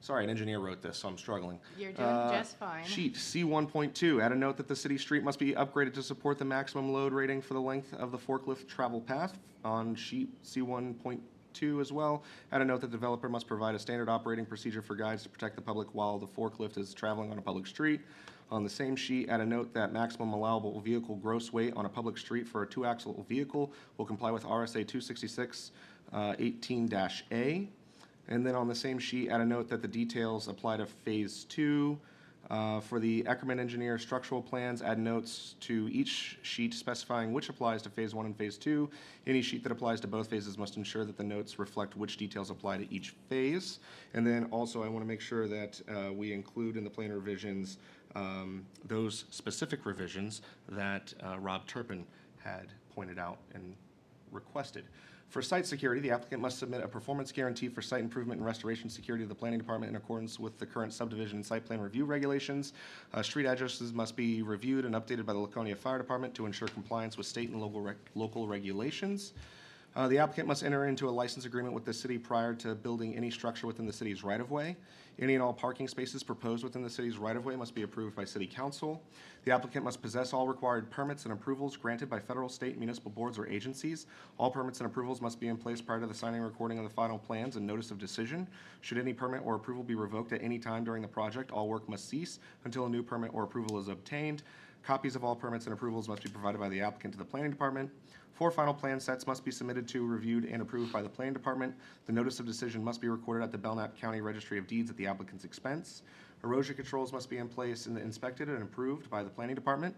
Sorry, an engineer wrote this, so I'm struggling. You're doing just fine. Sheet C1.2, add a note that the city street must be upgraded to support the maximum load rating for the length of the forklift travel path. On sheet C1.2 as well, add a note that the developer must provide a standard operating procedure for guides to protect the public while the forklift is traveling on a public street. On the same sheet, add a note that maximum allowable vehicle gross weight on a public street for a 2-axle vehicle will comply with RSA 266 18-A. And then on the same sheet, add a note that the details apply to phase 2. For the Eckerman Engineer structural plans, add notes to each sheet specifying which applies to phase 1 and phase 2. Any sheet that applies to both phases must ensure that the notes reflect which details apply to each phase. And then also, I want to make sure that we include in the plan revisions those specific revisions that Rob Turpin had pointed out and requested. For site security, the applicant must submit a performance guarantee for site improvement and restoration security to the planning department in accordance with the current subdivision and site plan review regulations. Street addresses must be reviewed and updated by the Laconia Fire Department to ensure compliance with state and local regulations. The applicant must enter into a license agreement with the city prior to building any structure within the city's right-of-way. Any and all parking spaces proposed within the city's right-of-way must be approved by city council. The applicant must possess all required permits and approvals granted by federal, state, municipal boards or agencies. All permits and approvals must be in place prior to the signing and recording of the final plans and notice of decision. Should any permit or approval be revoked at any time during the project, all work must cease until a new permit or approval is obtained. Copies of all permits and approvals must be provided by the applicant to the planning department. 4 final plan sets must be submitted to, reviewed, and approved by the planning department. The notice of decision must be recorded at the Belknap County Registry of Deeds at the applicant's expense. Erosion controls must be in place and inspected and approved by the planning department.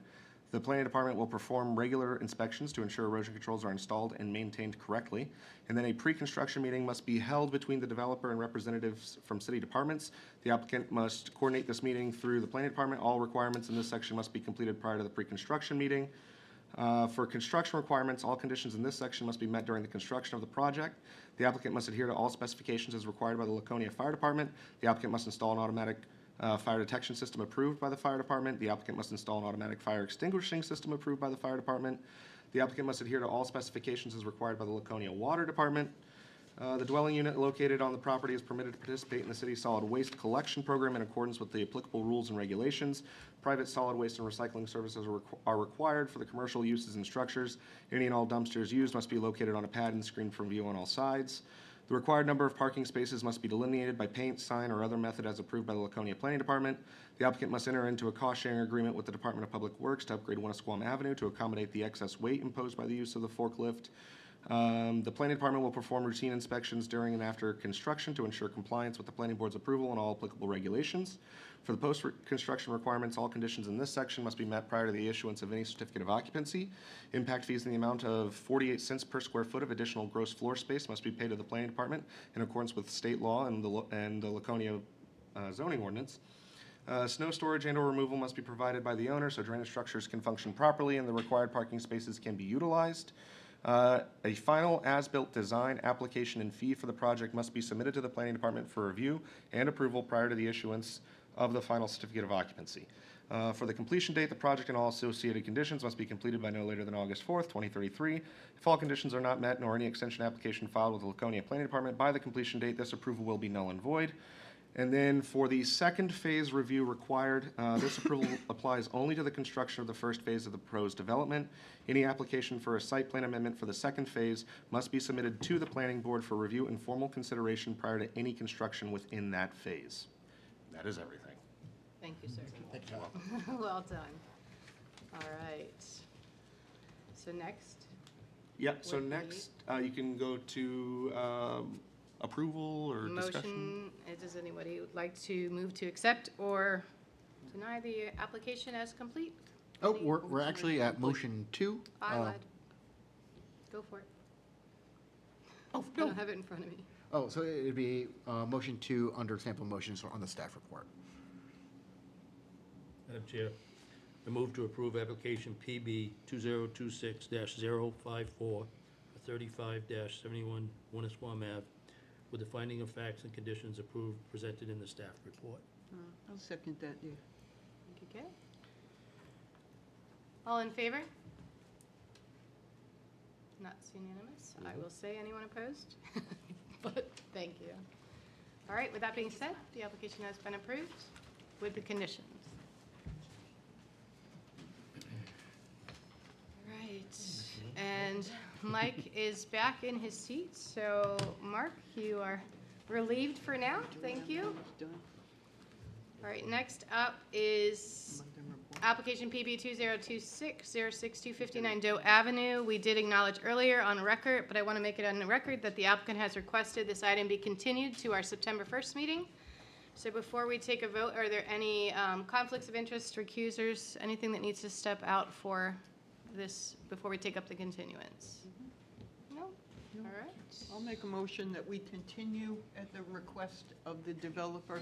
The planning department will perform regular inspections to ensure erosion controls are installed and maintained correctly. And then a pre-construction meeting must be held between the developer and representatives from city departments. The applicant must coordinate this meeting through the planning department. All requirements in this section must be completed prior to the pre-construction meeting. For construction requirements, all conditions in this section must be met during the construction of the project. The applicant must adhere to all specifications as required by the Laconia Fire Department. The applicant must install an automatic fire detection system approved by the fire department. The applicant must install an automatic fire extinguishing system approved by the fire department. The applicant must adhere to all specifications as required by the Laconia Water Department. The dwelling unit located on the property is permitted to participate in the city's solid waste collection program in accordance with the applicable rules and regulations. Private solid waste and recycling services are required for the commercial uses and structures. Any and all dumpsters used must be located on a pad and screened from view on all sides. The required number of parking spaces must be delineated by paint, sign, or other method as approved by the Laconia Planning Department. The applicant must enter into a cost-sharing agreement with the Department of Public Works to upgrade Winnisquam Avenue to accommodate the excess weight imposed by the use of the forklift. The planning department will perform routine inspections during and after construction to ensure compliance with the planning board's approval and all applicable regulations. For the post-construction requirements, all conditions in this section must be met prior to the issuance of any certificate of occupancy. Impact fees in the amount of 48 cents per square foot of additional gross floor space must be paid to the planning department in accordance with state law and the Laconia zoning ordinance. Snow storage and/or removal must be provided by the owner so drainage structures can function properly and the required parking spaces can be utilized. A final as-built design, application, and fee for the project must be submitted to the planning department for review and approval prior to the issuance of the final certificate of occupancy. For the completion date, the project and all associated conditions must be completed by no later than August 4th, 2033. If all conditions are not met, nor any extension application filed with the Laconia Planning Department by the completion date, this approval will be null and void. And then for the second phase review required, this approval applies only to the construction of the first phase of the proposed development. Any application for a site plan amendment for the second phase must be submitted to the planning board for review and formal consideration prior to any construction within that phase. That is everything. Thank you, sir. Well done. All right. So next, Yeah, so Would be- next, you can go to approval or discussion. motion, does anybody would like to move to accept or deny the application as complete? Oh, we're actually at motion 2. I lied. Go for it. Oh, I don't have it in front of me. Oh, so it'd be motion 2 under sample motions on the staff report. Madam Chair, I move to approve application PB 2026-054 for 35-71 Winnisquam Ave with the finding of facts and conditions approved presented in the staff report. I'll second that, yeah. Thank you, Kay. All in favor? Not unanimous. I will say, anyone opposed? But, thank you. All right, with that being said, the application has been approved with the conditions. Right, and Mike is back in his seat, so Mark, you are relieved for now. Thank you. All right, next up is application PB 2026-06259 Doe Avenue. We did acknowledge earlier on record, but I want to make it on the record that the applicant has requested this item be continued to our September 1st meeting. So before we take a vote, are there any conflicts of interest, recusers, anything that needs to step out for this before we take up the continuance? No? All right. I'll make a motion that we continue at the request of the developer,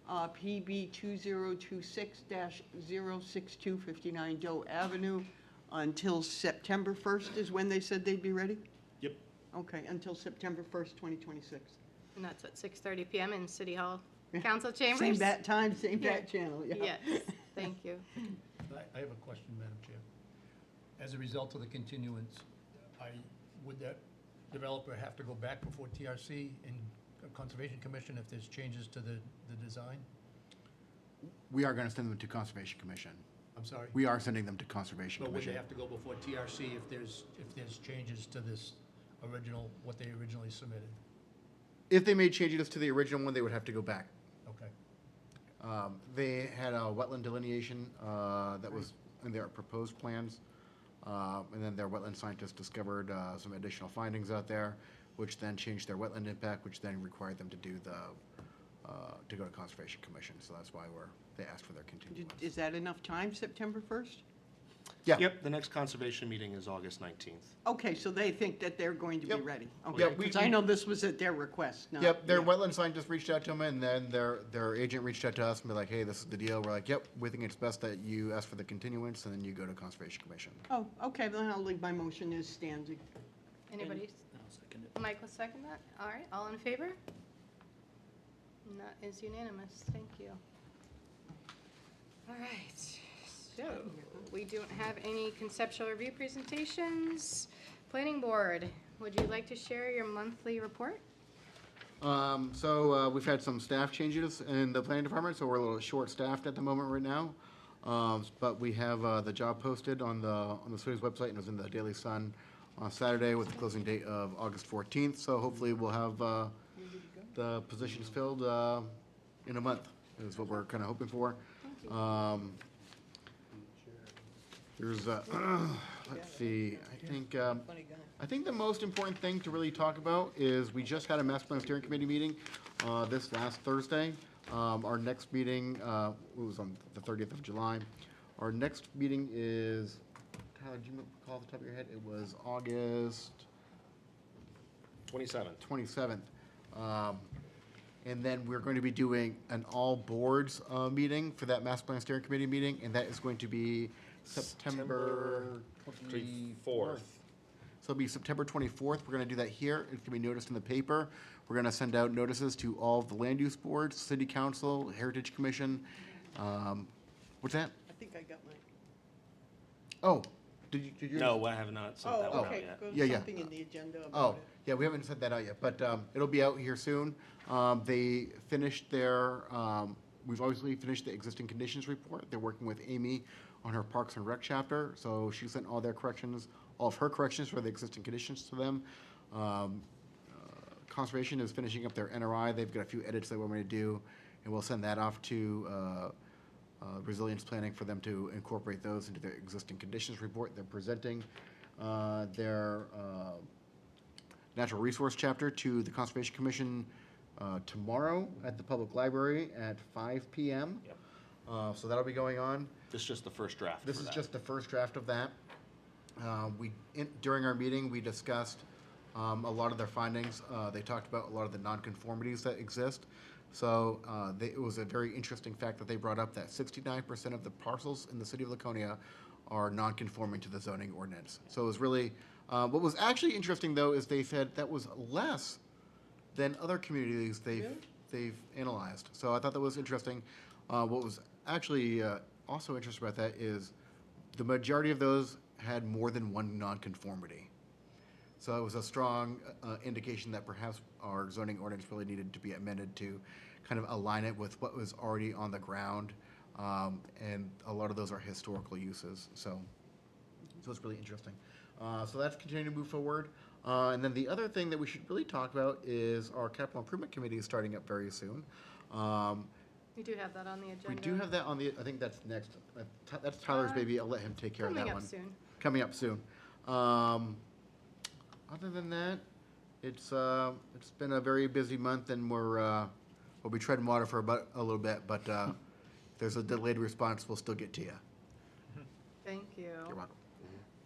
PB 2026-06259 Doe Avenue, until September 1st is when they said they'd be ready? Yep. Okay, until September 1st, 2026. And that's at 6:30 PM in City Hall Council Chambers? Same bat time, same Yeah. bat channel, yeah. Yes, thank you. I have a question, Madam Chair. As a result of the continuance, would that developer have to go back before TRC and Conservation Commission if there's changes to the design? We are going to send them to Conservation Commission. I'm sorry? We are sending them to Conservation But would Commission. they have to go before TRC if there's changes to this original, what they originally submitted? If they made changes to the original one, they would have to go back. Okay. They had a wetland delineation that was in their proposed plans. And then their wetland scientists discovered some additional findings out there, which then changed their wetland impact, which then required them to do to go to Conservation Commission. So that's why they asked for their continuance. Is that enough time, September 1st? Yeah. Yep, the next conservation meeting is August 19th. Okay, so they think that they're going to be Yep. ready? Yeah, Okay, we- because I know this was at their request, not. Yep, their yeah. wetland scientist reached out to them, and then their agent reached out to us and be like, hey, this is the deal. We're like, yep, we think it's best that you ask for the continuance, and then you go to Conservation Commission. Oh, okay, then I'll leave my motion as standing. Anybody? I'll second it. Mike will second that. All right, all in favor? And that is unanimous. Thank you. All right, so we don't have any conceptual review presentations. Planning Board, would you like to share your monthly report? So we've had some staff changes in the planning department, so we're a little short-staffed at the moment right now. But we have the job posted on the city's website, and it was in the Daily Sun on Saturday with the closing date of August 14th. So hopefully we'll have the positions filled in a month, is what we're kind of hoping for. There's, let's see, I think the most important thing to really talk about is we just had a master plan steering committee meeting this last Thursday. Our next meeting was on the 30th of July. Our next meeting is, Tyler, do you recall off the top of your head? It was August 27th. And then we're going to be doing an all boards meeting for that master plan steering committee meeting, and that is going to be September 24th. So it'll be September 24th. We're going to do that here. It's going to be noticed in the paper. We're going to send out notices to all of the land use boards, city council, heritage commission. What's that? I think I got mine. Oh, did you? No, I have not sent that Oh, one out okay, yet. good, Yeah, yeah. something in the agenda Oh, about it. yeah, we haven't sent that out yet, but it'll be out here soon. They finished their, we've obviously finished the existing conditions report. They're working with Amy on her Parks and Rec chapter, so she sent all of her corrections for the existing conditions to them. Conservation is finishing up their NRI. They've got a few edits they want me to do, and we'll send that off to Resilience Planning for them to incorporate those into their existing conditions report. They're presenting their natural resource chapter to the Conservation Commission tomorrow at the Public Library at 5 p.m. Yep. So that'll be going on. This is just the first draft This for is that. just the first draft of that. During our meeting, we discussed a lot of their findings. They talked about a lot of the nonconformities that exist. So it was a very interesting fact that they brought up that 69% of the parcels in the city of Laconia are nonconforming to the zoning ordinance. So it was really, what was actually interesting though is they said that was less than other communities they've analyzed. So I thought that was interesting. What was actually also interesting about that is The majority of those had more than one nonconformity. So it was a strong indication that perhaps our zoning ordinance really needed to be amended to kind of align it with what was already on the ground. And a lot of those are historical uses, so it's really interesting. So that's continuing to move forward. And then the other thing that we should really talk about is our capital improvement committee is starting up very soon. We do have that on the agenda. We do have that on the, I think that's next, that's Tyler's baby, I'll let him take care of that Coming one. up soon. Coming up soon. Other than that, it's been a very busy month, and we'll be treading water for about a little bit, but if there's a delayed response, we'll still get to you. Thank you. You're welcome.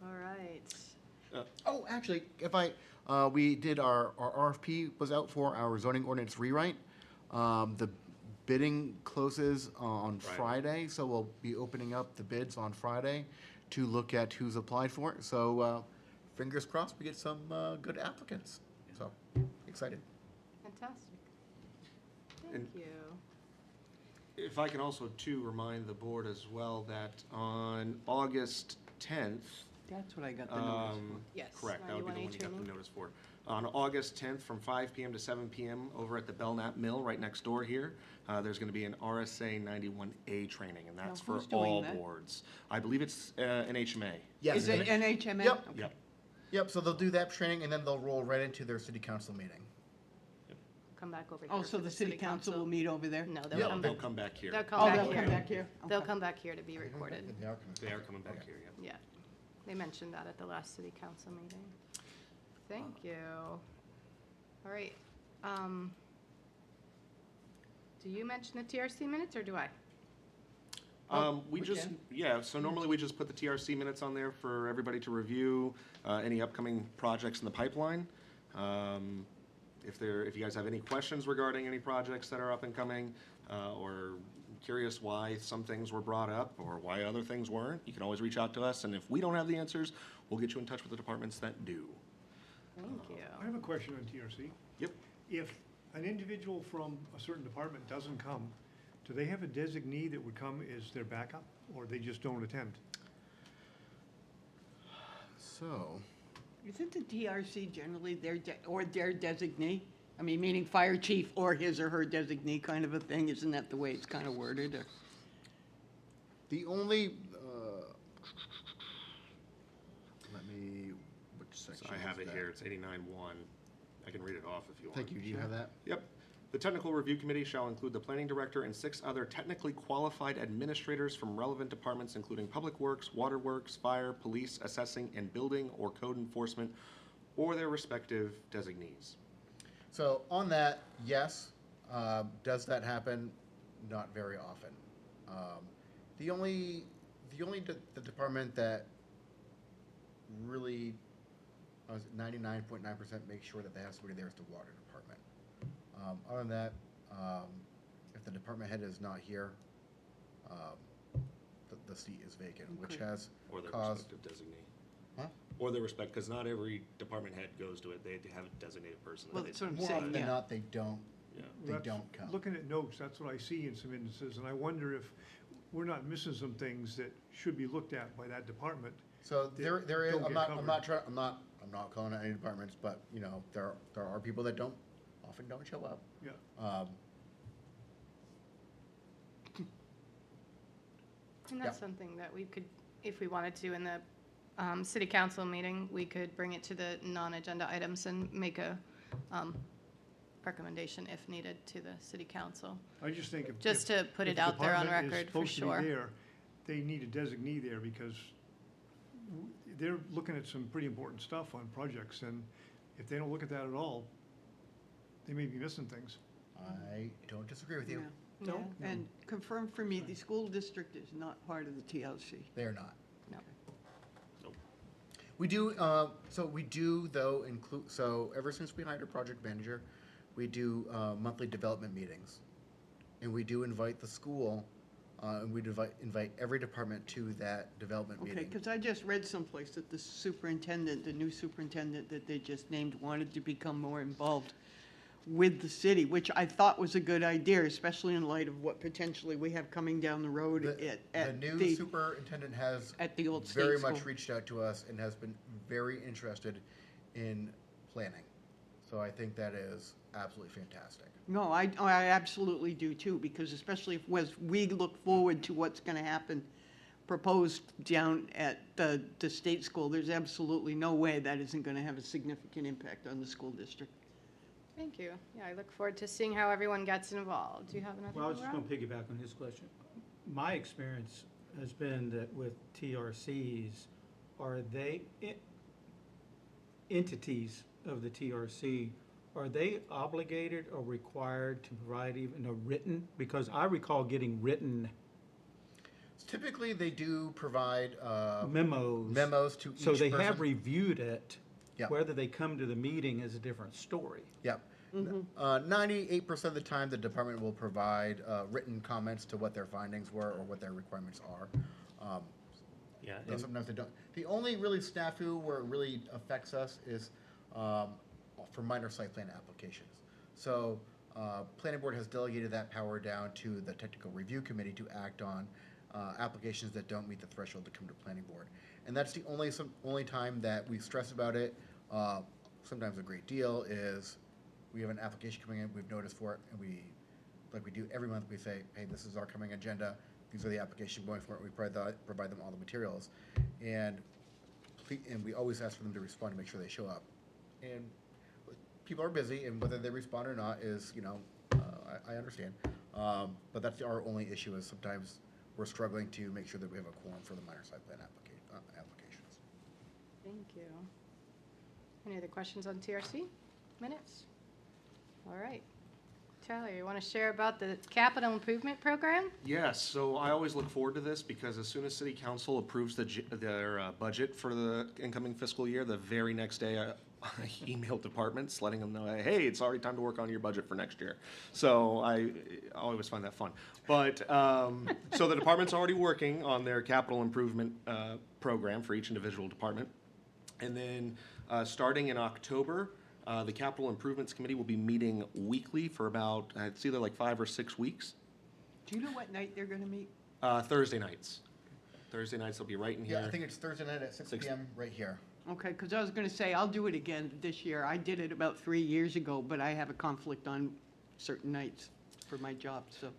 All right. Oh, actually, we did our RFP was out for our zoning ordinance rewrite. The bidding closes on Friday, so we'll be opening up the bids on Friday to look at who's applied for it. So fingers crossed we get some good applicants. So excited. Fantastic. And- Thank you. If I can also, too, remind the board as well that on August 10th, That's what I got the notice for. Yes, correct, that would be the 91A one you got the training. notice for. On August 10th, from 5 PM to 7 PM, over at the Belknap Mill, right next door here, there's going to be an RSA 91A training, and that's Now, for who's doing all that? boards. I believe it's NHMA. Yes. Is it NHMA? Yep. Okay. Yep. Yep, so they'll do that training, and then they'll roll right into their city council meeting. Come back over here. Oh, so for the city council will meet over there? No, Yeah, they'll come they'll back. come back here. They'll come Oh, back they'll here. come back here? They'll Okay. come back here to be recorded. They are coming. They are coming back here, yeah. Yeah, they mentioned that at the last city council meeting. Thank you. All right. Do you mention the TRC minutes, or do I? We just, yeah, so normally we just put the TRC minutes on there for everybody to review, any upcoming projects in the pipeline. If you guys have any questions regarding any projects that are up and coming, or curious why some things were brought up or why other things weren't, you can always reach out to us, and if we don't have the answers, we'll get you in touch with the departments that do. Thank I you. have a question on TRC. Yep. If an individual from a certain department doesn't come, do they have a designee that would come as their backup, or they just don't attend? So, Isn't the TRC generally their designee? I mean, meaning fire chief or his or her designee kind of a thing? Isn't that the way it's kind of worded? Or- the only, which So section I have is it that? here, it's 89-1. I can read it off if you want. Thank you, do you have that? Yep. The Technical Review Committee shall include the planning director and 6 other technically qualified administrators from relevant departments, including Public Works, Waterworks, Fire, Police, Assessing, and Building or Code Enforcement, or their respective designees. So on that, yes. Does that happen? Not very often. The only the department that really, I was 99.9% make sure that they have somebody there is the water department. Other than that, if the department head is not here, the seat is vacant, which Okay. has Or their caused. respective designee. Huh? Or their respect, because not every department head goes to it. They have a designated person. that Well, they that's what I'm More saying, often than yeah. not, they don't. Yeah. They That's- don't come. Looking at notes, that's what I see in some instances, and I wonder if we're not missing some things that should be looked at by that department. So that there is, don't I'm get not covered. I'm not calling out any departments, but, you know, there are people that often don't show up. Yeah. And that's something that we could, if we wanted to, in the city council meeting, we could bring it to the non-agenda items and make a recommendation if needed to the city council. I just think if. Just if- to put if it the out there on department is record for supposed to be sure. there, they need a designee there because they're looking at some pretty important stuff on projects, and if they don't look at that at all, they may be missing things. I don't disagree with you. Yeah. No? And confirm for me, the school district is not part of the TLC. They are not. No. We do, so we do though include, so ever since we hired a project manager, we do monthly development meetings. And we do invite the school, and we invite every department to that development Okay, meeting. because I just read someplace that the superintendent, the new superintendent that they just named, wanted to become more involved with the city, which I thought was a good idea, especially in light of what potentially we have coming down the road at The new superintendent has at the old state very much school. reached out to us and has been very interested in planning. So I think that is absolutely fantastic. No, I absolutely do too, because especially as we look forward to what's gonna happen proposed down at the state school, there's absolutely no way that isn't gonna have a significant impact on the school district. Thank you. Yeah, I look forward to seeing how everyone gets involved. Do you have another Well, I was one, just Rob? going to piggyback on his question. My experience has been that with TRCs, are they entities of the TRC, are they obligated or required to provide even a written? Because I recall getting written Typically, they do provide memos to each so they person. have reviewed it. Yep. Whether they come to the meeting is a different story. Yep. 98% of the time, the department will provide written comments to what their findings were or what their requirements are. Yeah, Though sometimes they don't. The only really snafu where it really affects us is for minor site plan applications. So planning board has delegated that power down to the technical review committee to act on applications that don't meet the threshold to come to planning board. And that's the only time that we stress about it. Sometimes a great deal is we have an application coming in, we've noticed for it, and like we do every month, we say, hey, this is our coming agenda, these are the application going for it, we provide them all the materials. And we always ask for them to respond to make sure they show up. And people are busy, and whether they respond or not is, I understand. But that's our only issue is sometimes we're struggling to make sure that we have a quorum for the minor site plan applications. Thank you. Any other questions on TRC minutes? All right. Charlie, you want to share about the capital improvement program? Yes, so I always look forward to this because as soon as city council approves their budget for the incoming fiscal year, the very next day I email departments letting them know, hey, it's already time to work on your budget for next year. So I always find that fun. But, so the department's already working on their capital improvement program for each individual department. And then starting in October, the Capital Improvements Committee will be meeting weekly for about, it's either like 5 or 6 weeks. Do you know what night they're gonna meet? Thursday nights. Thursday nights they'll be right in here. Yeah, I think it's Thursday night at 6 p.m. right here. Okay, because I was gonna say, I'll do it again this year. I did it about 3 years ago, but I have a conflict on certain nights for my job, so.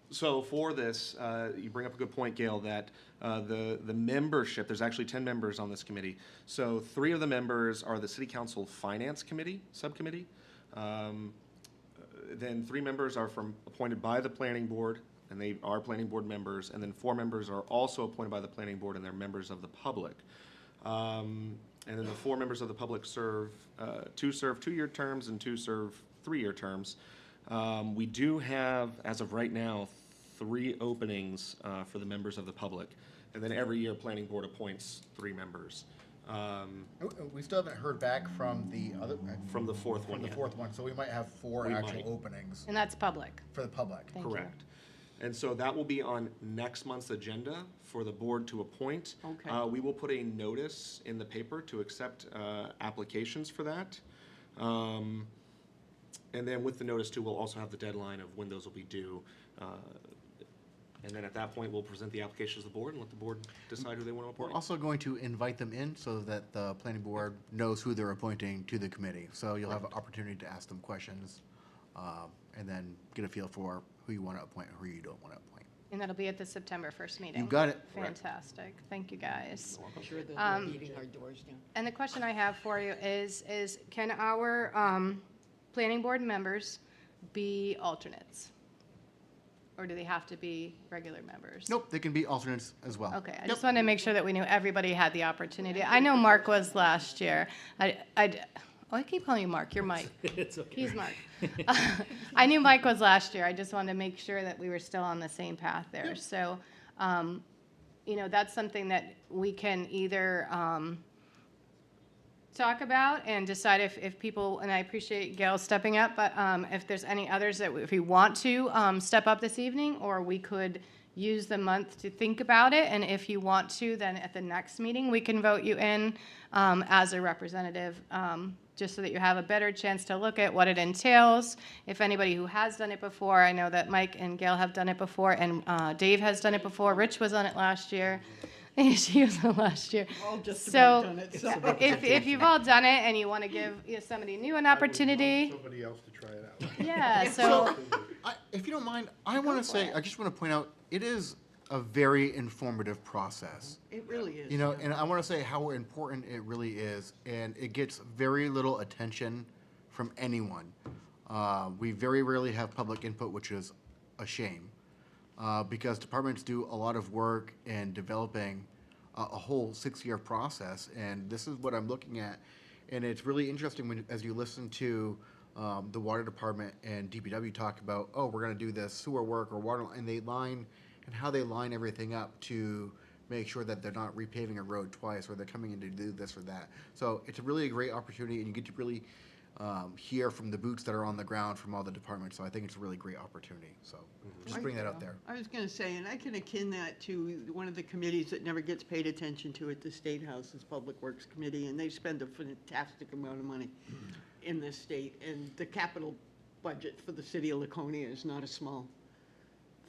So for this, you bring up a good point, Gail, that the membership, there's actually 10 members on this committee. So 3 of the members are the City Council Finance Committee, subcommittee. Then 3 members are appointed by the planning board, and they are planning board members. And then 4 members are also appointed by the planning board, and they're members of the public. And then the 4 members of the public serve 2 2-year terms and 2 serve 3-year terms. We do have, as of right now, 3 openings for the members of the public. And then every year, planning board appoints 3 members. We still haven't heard back from the other. From the fourth one From the yet. fourth one, so we might have 4 We actual might. openings And that's public. for the public. Thank you. Correct. And so that will be on next month's agenda for the board to appoint. Okay. We will put a notice in the paper to accept applications for that. And then with the notice too, we'll also have the deadline of when those will be due. And then at that point, we'll present the applications to the board and let the board decide who they want to We're appoint. also going to invite them in so that the planning board knows who they're appointing to the committee. So you'll have an opportunity to ask them questions and then get a feel for who you want to appoint and who you don't want to appoint. And that'll be at the September 1st meeting. You got it. Fantastic. Thank you, guys. I'm sure they'll be beating our doors down. And the question I have for you is can our planning board members be alternates? Or do they have to be regular members? Nope, they can be alternates as well. Okay, I just wanted to make sure that we knew everybody had the opportunity. I know Mark was last year. I keep calling you Mark, you're Mike. It's okay. He's Mark. I knew Mike was last year. I just wanted to make sure that we were still on the same path there. So, that's something that we can either talk about and decide if people, and I appreciate Gail stepping up, but if there's any others that if we want to step up this evening, or we could use the month to think about it, and if you want to, then at the next meeting, we can vote you in as a representative just so that you have a better chance to look at what it entails. If anybody who has done it before, I know that Mike and Gail have done it before, and Dave has done it before. Rich was on it last year. She was on last year. All just So about done it, so. if you've all done it and you want to give somebody new an opportunity, Somebody else to try it out. yeah, so, If you don't mind, I want to say, I just want to point out, it is a very informative process. It really is. You know, yeah. and I want to say how important it really is, and it gets very little attention from anyone. We very rarely have public input, which is a shame, because departments do a lot of work in developing a whole 6-year process, and this is what I'm looking at. And it's really interesting when, as you listen to the water department and DPW talk about, oh, we're going to do this sewer work or water, and they line, and how they line everything up to make sure that they're not repaving a road twice, or they're coming in to do this or that. So it's a really great opportunity, and you get to really hear from the boots that are on the ground from all the departments. So I think it's a really great opportunity. So just bring that out there. I was gonna say, and I can akin that to one of the committees that never gets paid attention to at the State House's Public Works Committee, and they spend a fantastic amount of money in this state, and the capital budget for the city of Laconia is not a small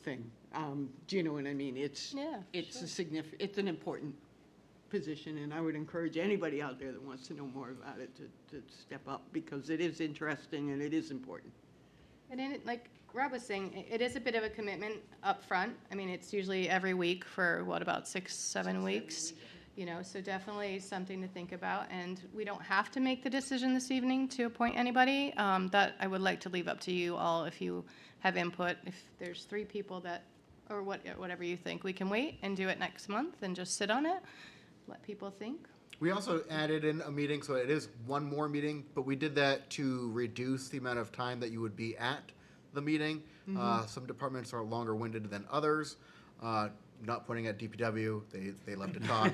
thing. Do you know what I mean? It's it's an important position, and I would encourage anybody out there that wants to know more about it to step up, because it is interesting and it is important. and then, like Rob was saying, it is a bit of a commitment up front. I mean, it's usually every week for, what, about 6-7 weeks? You know, so definitely something to think about, and we don't have to make the decision this evening to appoint anybody. That I would like to leave up to you all if you have input. If there's 3 people that, or whatever you think, we can wait and do it next month and just sit on it, let people think. We also added in a meeting, so it is one more meeting, but we did that to reduce the amount of time that you would be at the meeting. Some departments are longer winded than others. Not pointing at DPW, they love to talk.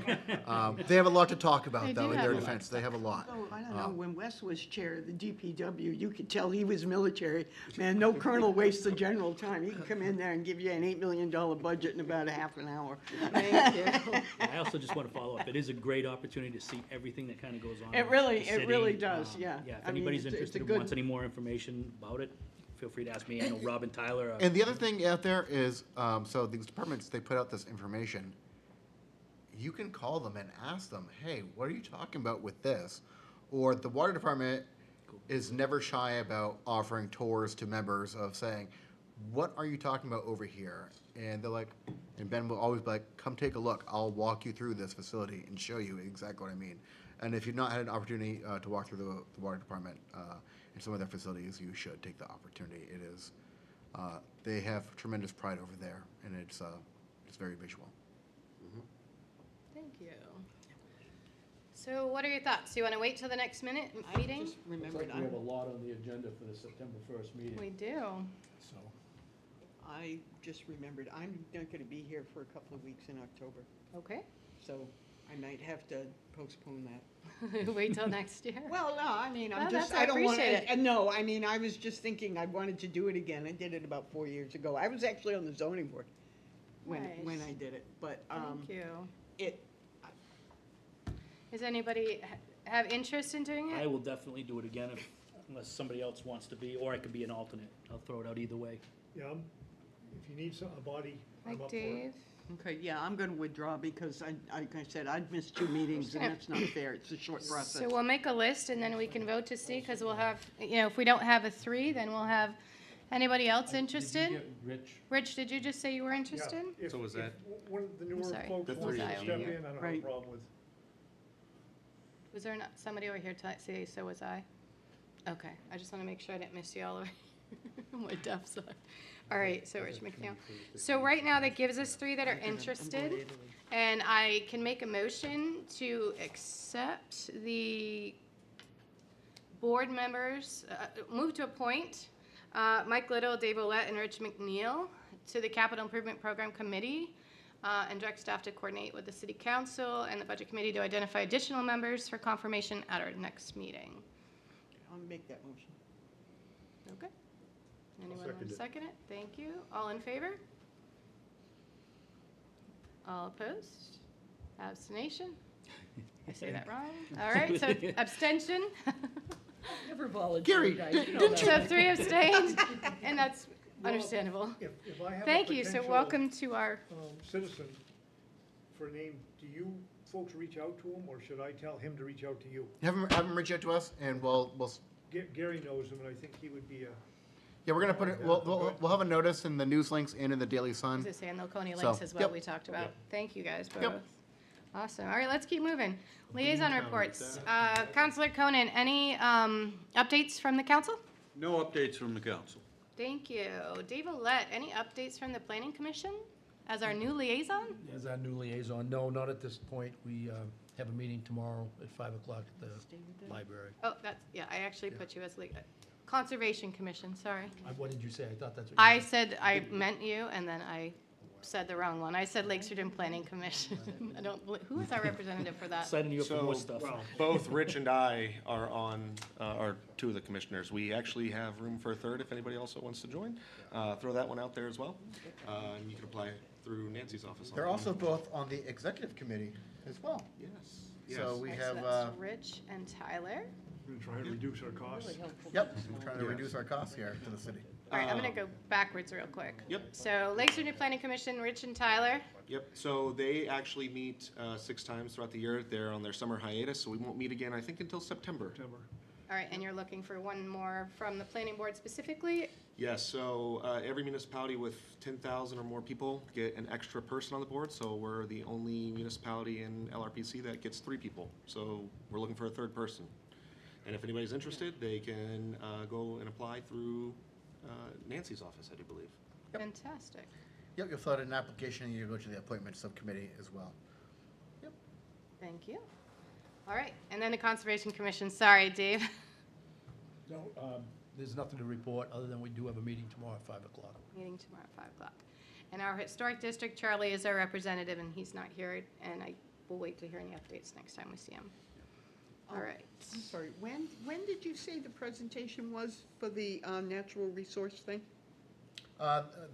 They have a lot to talk about, They though, do in have their a lot. defense. They have a lot. Oh, I don't know, when Wes was chair of the DPW, you could tell he was military. Man, no colonel wastes the general time. He can come in there and give you an $8 million budget in about a half an hour. Thank you. I also just want to follow up. It is a great opportunity to see everything that kind of goes on. It in really- the it really city. does, yeah. Yeah, if I mean, anybody's it's a interested or good- wants any more information about it, feel free to ask me. I know Rob and Tyler are. And the other thing out there is, so these departments, they put out this information. You can call them and ask them, hey, what are you talking about with this? Or the water department is never shy about offering tours to members of saying, what are you talking about over here? And they're like, and Ben will always be like, come take a look. I'll walk you through this facility and show you exactly what I mean. And if you've not had an opportunity to walk through the water department in some of their facilities, you should take the opportunity. It is, they have tremendous pride over there, and it's very visual. Thank you. So what are your thoughts? Do you want to wait till the next meeting? Just remembered, We have a lot on the agenda for the September 1st meeting. We do. So, I just remembered, I'm not gonna be here for a couple of weeks in October, Okay. so I might have to postpone that. Wait till next year. Well, no, I mean, I'm No, just, that's- I I don't want appreciate it. to, no, I mean, I was just thinking I wanted to do it again. I did it about 4 years ago. I was actually on the zoning board when Nice. I did it, but, Thank you. it, Does anybody have interest in doing I it? will definitely do it again unless somebody else wants to be, or I could be an alternate. I'll throw it out either way. Yeah, if you need a body, I'm Like up for it. Dave? okay, yeah, I'm gonna withdraw because like I said, I'd missed 2 meetings and that's not fair. It's a short process. So we'll make a list and then we can vote to see, because we'll have, you know, if we don't have a 3, then we'll have, anybody else interested? Did you get Rich? Rich, did you just say you were interested? If- So was if that- One of the newer sorry. folks The wants three to of step them, in, I don't have a Right. problem with. Was there not somebody over here to say, so was I? Okay, I just want to make sure I didn't miss you all over my deaf side. All right, so Rich McNeil. So right now, that gives us 3 that are interested. And I can make a motion to accept the board members, move to appoint Mike Little, Dave Olet, and Rich McNeil to the Capital Improvement Program Committee, and direct staff to coordinate with the City Council and the Budget Committee to identify additional members for confirmation at our next meeting. I'll make that motion. Okay. Anyone want second to it. second it? Thank you. All in favor? All opposed? Abstination? I say that wrong? All right, so abstention? Never volunteered, Gary, guys, you know didn't that. So 3 abstained, and that's understandable. If I have a Thank you, so potential, welcome to our, Citizen for a name, do you folks reach out to him, or should I tell him to reach out to you? Have him reach out to us, and we'll Gary knows him, and I think he would be a, yeah, we're gonna put it, we'll have a notice in the news links and in the Daily as Sun. I say, and the Laconia So, links as well, yep. we talked about. Thank you guys both. Yep. Awesome. All right, let's keep moving. Liaison reports. Counselor Conan, any updates from the council? No updates from the council. Thank you. Dave Olet, any updates from the planning commission as our new liaison? As our new liaison, no, not at this point. We have a meeting tomorrow at 5 o'clock at the library. Oh, that's, yeah, I actually put you as Conservation Commission, sorry. What did you say? I thought that's what you I said I meant you, and then I said the wrong one. I said Lake Sturgeon Planning Commission. I don't, who is our representative for that? Signing you up for more So, stuff. both Rich and I are on, are two of the commissioners. We actually have room for a third if anybody also wants to join. Throw that one out there as well. And you can apply through Nancy's office. They're also both on the executive committee as well. Yes. So we Okay, have, so that's Rich and Tyler. we're gonna try and reduce our costs. yep, we're trying to reduce our costs here to the city. All right, I'm gonna go backwards real quick. Yep. So Lake Sturgeon Planning Commission, Rich and Tyler. Yep, so they actually meet 6 times throughout the year. They're on their summer hiatus, so we won't meet again, I think, until September. All right, and you're looking for one more from the planning board specifically? Yes, so every municipality with 10,000 or more people get an extra person on the board, so we're the only municipality in LRPC that gets 3 people. So we're looking for a third person. And if anybody's interested, they can go and apply through Nancy's office, I do believe. Fantastic. Yep, you'll fill out an application and you go to the appointment subcommittee as well. Thank you. All right, and then the Conservation Commission, sorry, Dave. No, there's nothing to report, other than we do have a meeting tomorrow at 5 o'clock. Meeting tomorrow at 5 o'clock. And our Historic District, Charlie is our representative, and he's not here, and I will wait to hear any updates next time we see him. All right. I'm sorry, when did you say the presentation was for the natural resource thing?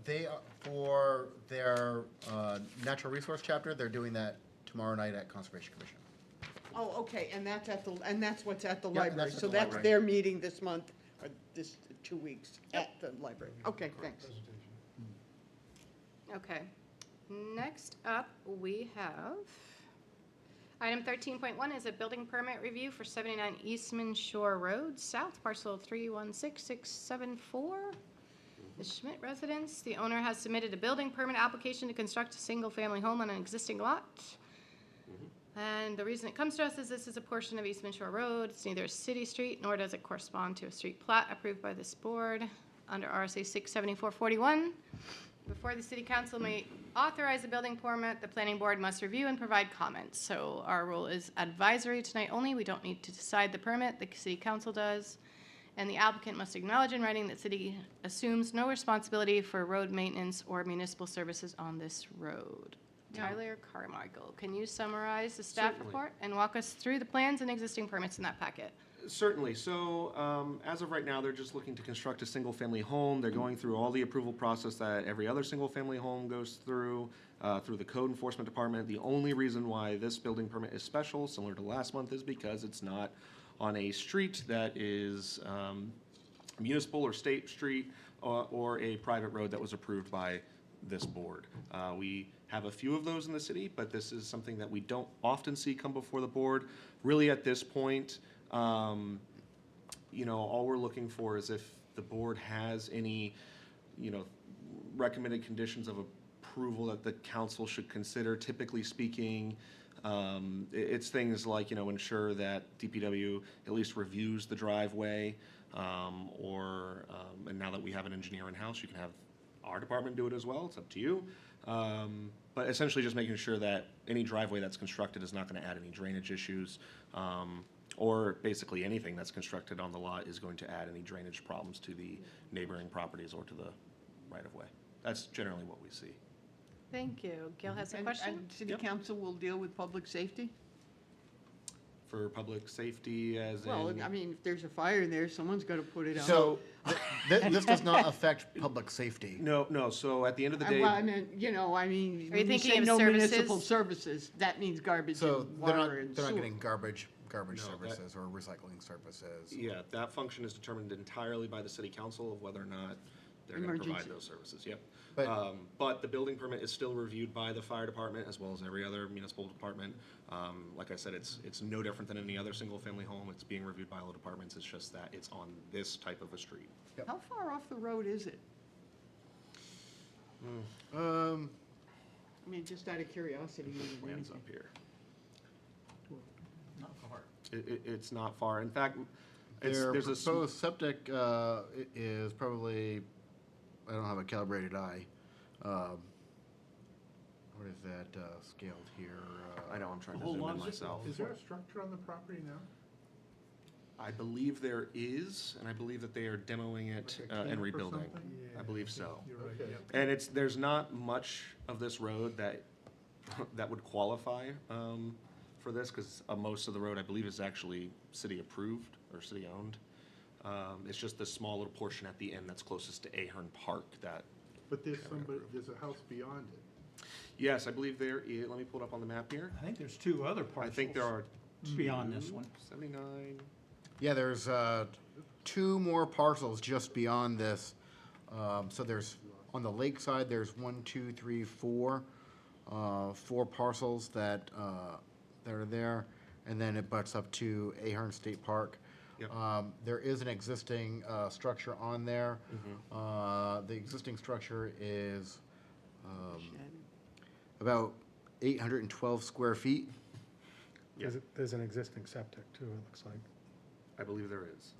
They, for their natural resource chapter, they're doing that tomorrow night at Conservation Commission. Oh, okay, and that's what's at the Yeah, and library, that's at so the that's library. their meeting this month, or this 2 weeks at the library. Okay, thanks. Okay. Next up, we have item 13.1 is a building permit review for 79 Eastman Shore Road, South, parcel 316674. The Schmidt residence. The owner has submitted a building permit application to construct a single-family home on an existing lot. And the reason it comes to us is this is a portion of Eastman Shore Road. It's neither a city street nor does it correspond to a street plat approved by this board under RSA 67441. Before the city council may authorize a building permit, the planning board must review and provide comments. So our rule is advisory tonight only. We don't need to decide the permit, the city council does. And the applicant must acknowledge in writing that city assumes no responsibility for road maintenance or municipal services on this road. Tyler Carmichael, can you summarize the staff Certainly. report and walk us through the plans and existing permits in that packet? Certainly. So as of right now, they're just looking to construct a single-family home. They're going through all the approval process that every other single-family home goes through the code enforcement department. The only reason why this building permit is special, similar to last month, is because it's not on a street that is municipal or state street or a private road that was approved by this board. We have a few of those in the city, but this is something that we don't often see come before the board. Really, at this point, you know, all we're looking for is if the board has any, you know, recommended conditions of approval that the council should consider. Typically speaking, it's things like, you know, ensure that DPW at least reviews the driveway, and now that we have an engineer in-house, you can have our department do it as well. It's up to you. But essentially just making sure that any driveway that's constructed is not going to add any drainage issues, or basically anything that's constructed on the lot is going to add any drainage problems to the neighboring properties or to the right-of-way. That's generally what we see. Thank you. Gail has a And question? city council will deal with public safety? For public safety as Well, in? I mean, if there's a fire there, someone's got to put it out. So, This does not affect public safety. no, so at the end of the day. Well, I mean, you know, I mean, Are you when you thinking say of no services? municipal services, that means garbage So and they're not, water and they're not sewer. getting garbage No, that- services or recycling services. Yeah, that function is determined entirely by the city council of whether or not they're gonna provide Emergency. those services, yep. But- But the building permit is still reviewed by the fire department as well as every other municipal department. Like I said, it's no different than any other single-family home, it's being reviewed by all the departments, it's just that it's on this type of a street. How far off the road is it? Um, I mean, just out of curiosity. more than Plans anything. up here. It's not far, in fact, Their there's a. proposed septic is probably, I don't have a calibrated eye. What is that scaled here? I know, I'm trying to whole zoom in lot's- myself. Is there a structure on the property now? I believe there is, and I believe that they are demoing it Like a and camp or rebuilding. something? I believe so. You're right, Okay. yep. And there's not much of this road that, that would qualify for this, because most of the road, I believe, is actually city-approved or city-owned. It's just this small little portion at the end that's closest to Ahern Park that, But there's a house beyond it. yes, I believe there is, let me pull it up on the map here. I think there's two other I parcels. think there are Beyond this one. 79. Yeah, there's two more parcels just beyond this. So there's, on the lake side, there's 1, 2, 3, 4, 4 parcels that are there, and then it butts up to Ahern State Park. Yep. There is an existing structure on there. The existing structure is about 812 square feet. There's an existing septic too, it looks like. I believe there is.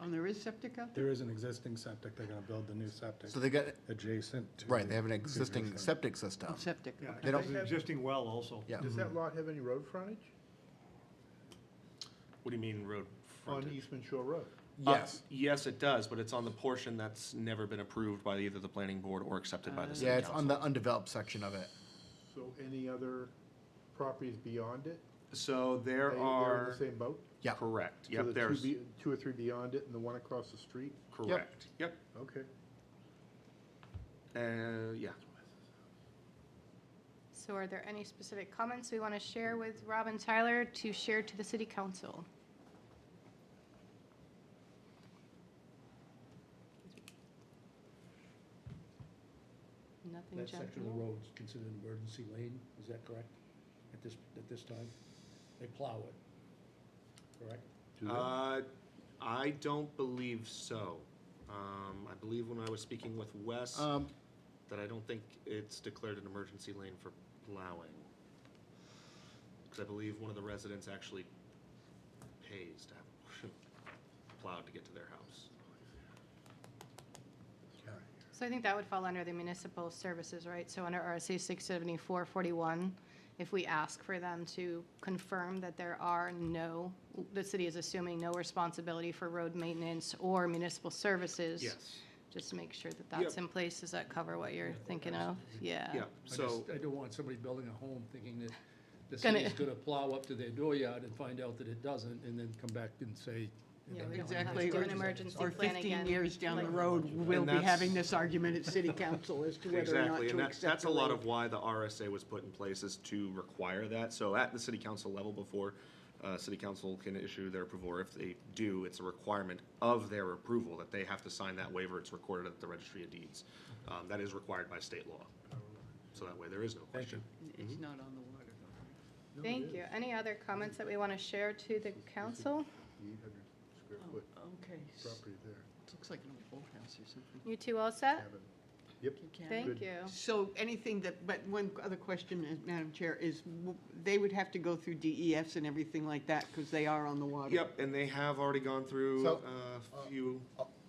Oh, there is septic out there? There is an existing septic, they're gonna build the new septic. So they got, Adjacent to. right, they have an existing existing. septic system. Oh, septic, Yeah, okay. They don't- there's an existing well also. Yeah. Does that lot have any road frontage? What do you mean road On frontage? Eastman Shore Road? Yes. Yes, it does, but it's on the portion that's never been approved by either the planning board or accepted by the city Yeah, council. it's on the undeveloped section of it. So any other properties beyond it? So there They're in are, the same boat? Yeah. correct, So yep, the there's, two or three beyond it and the one across the street? correct, yep, Okay. yeah. So are there any specific comments we want to share with Rob and Tyler to share to the city council? Nothing That section of the general? road is considered an emergency lane, is that correct? At this time? They plow it, correct? I don't believe so. I believe when I was speaking with Wes, that I don't think it's declared an emergency lane for plowing. Because I believe one of the residents actually pays to have plowed to get to their house. So I think that would fall under the municipal services, right? So under RSA 674-41, if we ask for them to confirm that there are no, the city is assuming no responsibility for road maintenance or municipal services. Yes. Just to make sure that that's in place. Does that cover what you're thinking of? Yeah. Yeah, so, I don't want somebody building a home thinking that the Gonna- city's gonna plow up to their dooryard and find out that it doesn't, and then come back and say. Yeah, we don't have Exactly. to do or- an emergency Or plan 15 again. years down the Like- road, we'll be that's- having this argument at city council as to whether or not exactly, to and accept that's a the lot road. of why the RSA was put in place, is to require that. So at the city council level, before city council can issue their approval, or if they do, it's a requirement of their approval that they have to sign that waiver. It's recorded at the registry of deeds. That is required by state law. So that way there is no question. It's not on the water though. Thank you. Any other comments that we want to share to the council? 800 square foot Oh, okay. property there. It looks like an old boathouse or something. You two all set? Cabin. Yep. Thank you. So anything that, but one other question, Madam Chair, is they would have to go through DES and everything like that because they are on the water? Yep, and they have already gone through So- a few.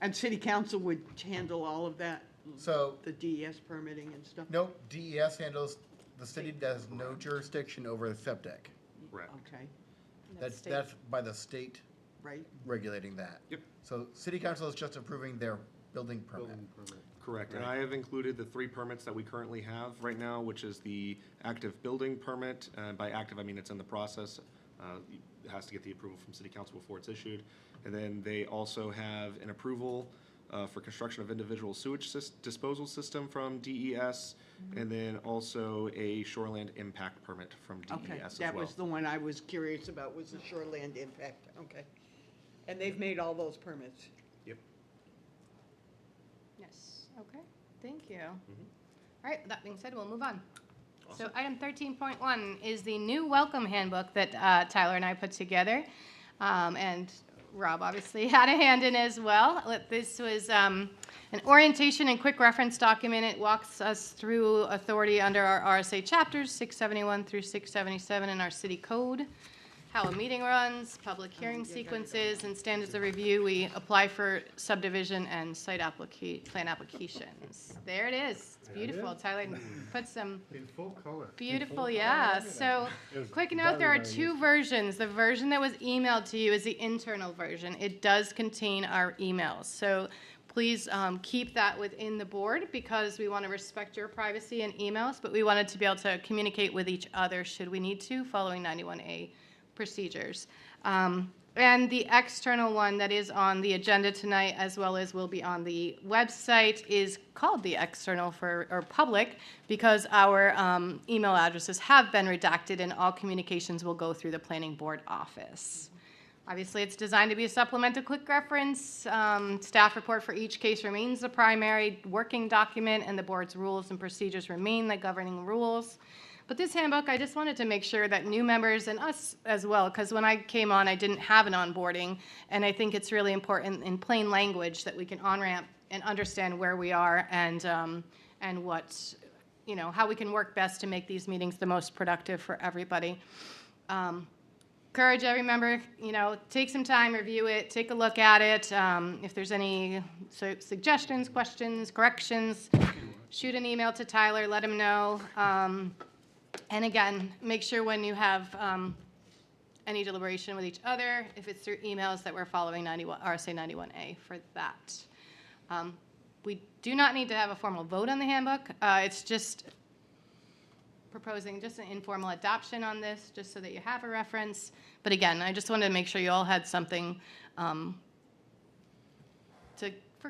And city council would handle all of that? So, The DES permitting and stuff? no, DES handles, the city does no jurisdiction over the septic. Correct. Okay, That's by the state right. regulating that. Yep. So city council is just approving their building permit. Building permit. Correct, and I have included the 3 permits that we currently have right now, which is the active building permit. By active, I mean it's in the process. It has to get the approval from city council before it's issued. And then they also have an approval for construction of individual sewage disposal system from DES, and then also a shoreland impact permit from DES Okay, as that well. was the one I was curious about, was the shoreland impact, okay. And they've made all those permits. Yep. Yes, okay, thank you. All right, that being said, we'll move on. So item 13.1 is the new welcome handbook that Tyler and I put together. And Rob obviously had a hand in as well. This was an orientation and quick reference document. It walks us through authority under our RSA chapters, 671 through 677 in our city code, how a meeting runs, public hearing sequences, and standards of review. We apply for subdivision and site plan applications. There it is. It's beautiful. Tyler put some In full color. beautiful, yeah. So, quick note, there are 2 versions. The version that was emailed to you is the internal version. It does contain our emails. So please keep that within the board because we want to respect your privacy and emails, but we wanted to be able to communicate with each other should we need to, following 91A procedures. And the external one that is on the agenda tonight, as well as will be on the website, is called the external or public because our email addresses have been redacted and all communications will go through the planning board office. Obviously, it's designed to be a supplemental quick reference. Staff report for each case remains the primary working document, and the board's rules and procedures remain the governing rules. But this handbook, I just wanted to make sure that new members and us as well, because when I came on, I didn't have an onboarding, and I think it's really important in plain language that we can on-ramp and understand where we are and what, how we can work best to make these meetings the most productive for everybody. Encourage every member, take some time, review it, take a look at it. If there's any suggestions, questions, corrections, shoot an email to Tyler, let him know. And again, make sure when you have any deliberation with each other, if it's through emails, that we're following RSA 91A for that. We do not need to have a formal vote on the handbook. It's just proposing just an informal adoption on this, just so that you have a reference. But again, I just wanted to make sure you all had something for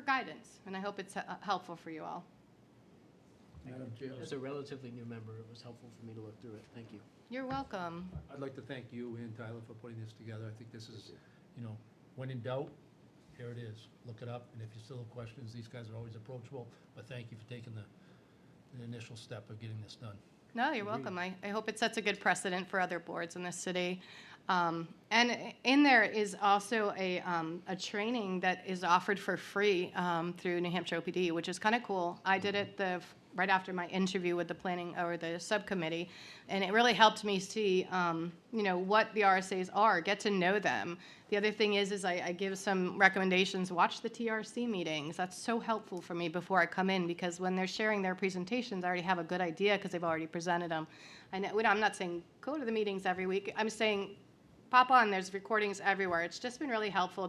guidance, and I hope it's helpful for you all. Madam Chair. As a relatively new member, it was helpful for me to look through it. Thank you. You're welcome. I'd like to thank you and Tyler for putting this together. I think this is, when in doubt, here it is. Look it up, and if you still have questions, these guys are always approachable. But thank you for taking the initial step of getting this done. No, you're welcome. I hope it sets a good precedent for other boards in this city. And in there is also a training that is offered for free through New Hampshire OPD, which is kind of cool. I did it right after my interview with the planning or the subcommittee, and it really helped me see, what the RSAs are, get to know them. The other thing is I give some recommendations. Watch the TRC meetings. That's so helpful for me before I come in, because when they're sharing their presentations, I already have a good idea because they've already presented them. I'm not saying go to the meetings every week. I'm saying pop on. There's recordings everywhere. It's just been really helpful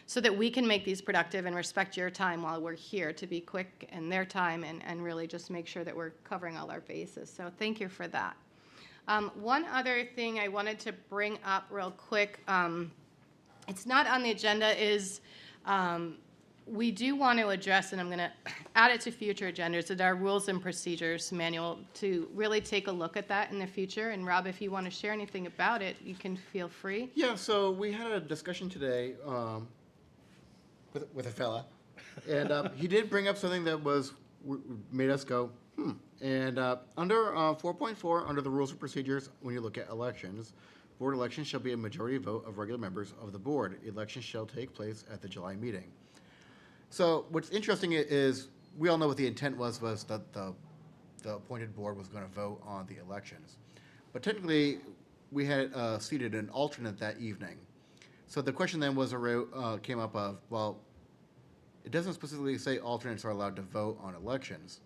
so that we can make these productive and respect your time while we're here, to be quick in their time and really just make sure that we're covering all our bases. So thank you for that. One other thing I wanted to bring up real quick, it's not on the agenda, is we do want to address, and I'm going to add it to future agendas, is our rules and procedures manual, to really take a look at that in the future. And Rob, if you want to share anything about it, you can feel free. Yeah, so we had a discussion today with a fella, and he did bring up something that made us go, And under 4.4, under the rules and procedures, when you look at elections, board elections shall be a majority vote of regular members of the board. Elections shall take place at the July meeting. So what's interesting is, we all know what the intent was that the appointed board was going to vote on the elections. But technically, we had seated an alternate that evening. So the question then came up of, well, it doesn't specifically say alternates are allowed to vote on elections,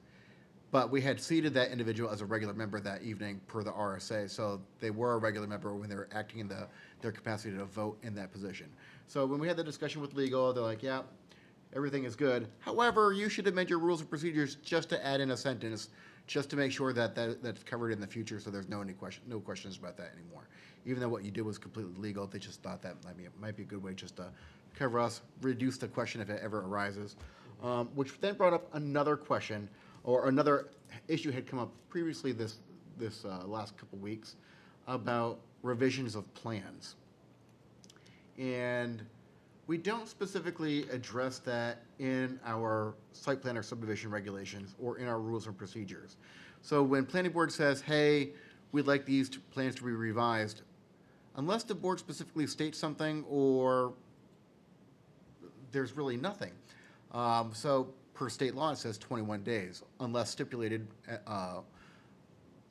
but we had seated that individual as a regular member that evening per the RSA, so they were a regular member when they were acting in their capacity to vote in that position. So when we had the discussion with legal, they're like, yeah, everything is good. However, you should amend your rules and procedures just to add in a sentence, just to make sure that's covered in the future, so there's no questions about that anymore. Even though what you did was completely legal, they just thought that might be a good way just to cover us, reduce the question if it ever arises. Which then brought up another question, or another issue had come up previously this last couple weeks about revisions of plans. And we don't specifically address that in our site plan or subdivision regulations or in our rules and procedures. So when planning board says, hey, we'd like these plans to be revised, unless the board specifically states something, or there's really nothing. So per state law, it says 21 days, unless stipulated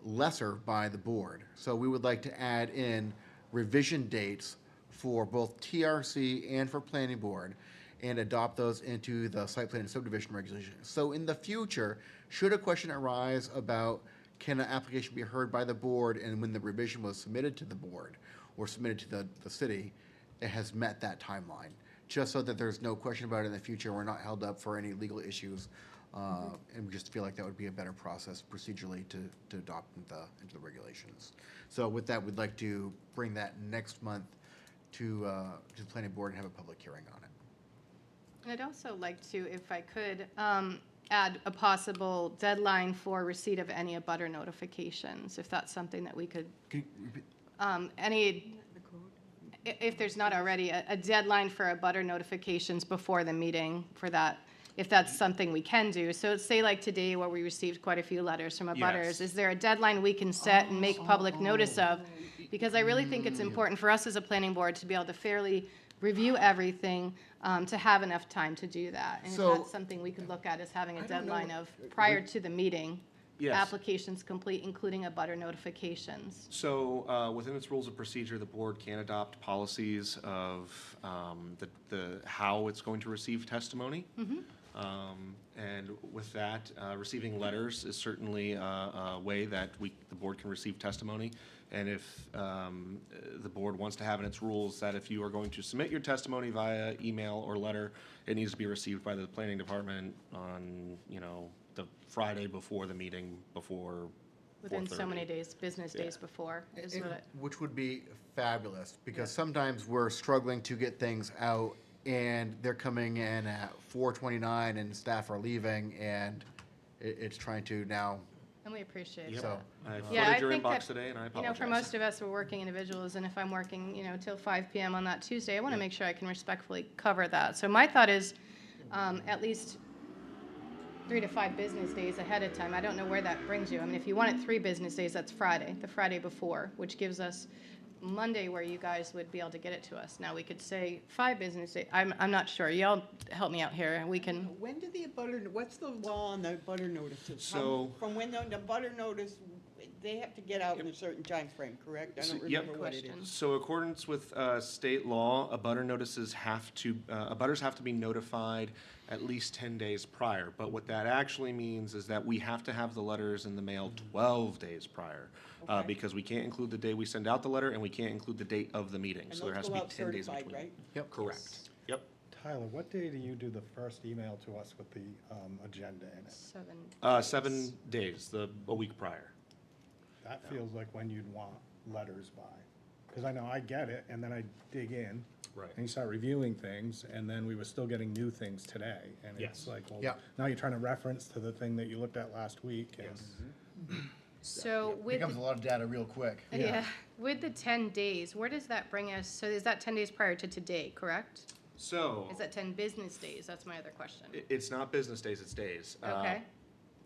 lesser by the board. So we would like to add in revision dates for both TRC and for planning board, and adopt those into the site plan and subdivision regulations. So in the future, should a question arise about can an application be heard by the board, and when the revision was submitted to the board or submitted to the city, it has met that timeline, just so that there's no question about it in the future, we're not held up for any legal issues, and we just feel like that would be a better process procedurally to adopt into the regulations. So with that, we'd like to bring that next month to the planning board and have a public hearing on it. And I'd also like to, if I could, add a possible deadline for receipt of any abutter notifications, if that's something that we could, if there's not already a deadline for abutter notifications before the meeting for that, if that's something we can do. So say like today where we received quite a few letters from abutters, Yes. is there a deadline we can set and make public notice of? Because I really think it's important for us as a planning board to be able to fairly review everything, to have enough time to do that. And if So- that's something we could look at as having a I don't know. deadline of prior to the meeting, Yes. applications complete, including abutter notifications. So, within its rules of procedure, the board can adopt policies of how it's going to receive testimony. And with that, receiving letters is certainly a way that the board can receive testimony. And if the board wants to have in its rules that if you are going to submit your testimony via email or letter, it needs to be received by the planning department on, the Friday before the meeting, before Within so 4:30. many days, business days before, is what it. Which would be fabulous, because sometimes we're struggling to get things out, and they're coming in at 4:29 and staff are leaving, and it's trying to now, And we appreciate Yep. that. I Yeah, flooded I your think inbox that, today, and I for apologize. most of us, we're working individuals, and if I'm working, till 5 PM on that Tuesday, I want to make sure I can respectfully cover that. So my thought is, at least 3 to 5 business days ahead of time. I don't know where that brings you. I mean, if you want it 3 business days, that's Friday, the Friday before, which gives us Monday where you guys would be able to get it to us. Now, we could say 5 business days. I'm not sure. Y'all help me out here. We can, When did the abutter, what's the law on the abutter notices? So- From when the abutter notice, they have to get out in a certain time frame, correct? I don't Yep. remember what it is. So accordance with state law, abutter notices abutters have to be notified at least 10 days prior. But what that actually means is that we have to have the letters in the mail 12 days prior. Okay. Because we can't include the day we send out the letter, and we can't include the date of the meeting. And So there has those to go be out 10 days in certified, between. right? Yep, correct. Yep. Tyler, what day do you do the first email to us with the agenda in it? 7 days, a week prior. That feels like when you'd want letters by. Because I know I get it, and then I dig in. Right. And you start reviewing things, and then we were still getting new things today. And Yes. it's like, well, Yeah. now you're trying to reference to the thing that you looked at last week. And so with. becomes a lot of data real quick. Yeah, with the 10 days, where does that bring us? So is that 10 days prior to today, correct? So Is that 10 business days? That's my other question. it's not business days, it's days. Okay.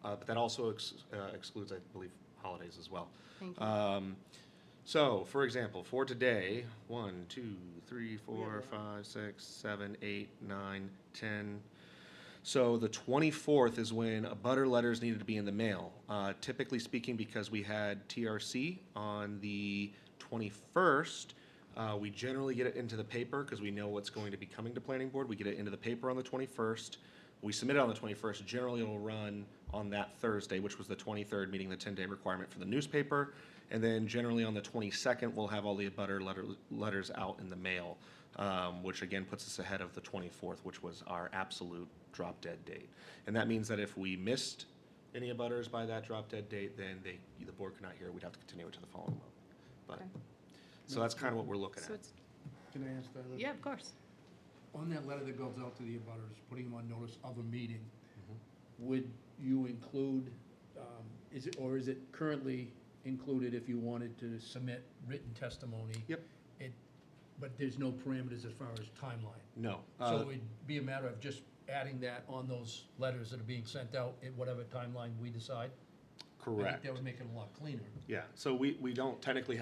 But that also excludes, I believe, holidays as well. Thank you. So, for example, for today, 1, 2, 3, 4, 5, 6, 7, 8, 9, 10. So the 24th is when abutter letters needed to be in the mail. Typically speaking, because we had TRC on the 21st, we generally get it into the paper because we know what's going to be coming to planning board. We get it into the paper on the 21st. We submit it on the 21st. Generally, it'll run on that Thursday, which was the 23rd, meeting the 10-day requirement for the newspaper. And then generally on the 22nd, we'll have all the abutter letters out in the mail, which again puts us ahead of the 24th, which was our absolute drop dead date. And that means that if we missed any abutters by that drop dead date, then the board could not hear, we'd have to continue it to the following month. But, Okay. so that's kind of what we're looking So at. it's, Can I ask that? yeah, of course. On that letter that goes out to the abutters, putting them on notice of a meeting, would you include, is it currently included if you wanted to submit written testimony? Yep. But there's no parameters as far as timeline? No. So it'd be a matter of just adding that on those letters that are being sent out at whatever timeline we decide? I think Correct. that would make it a lot cleaner. Yeah, so we don't technically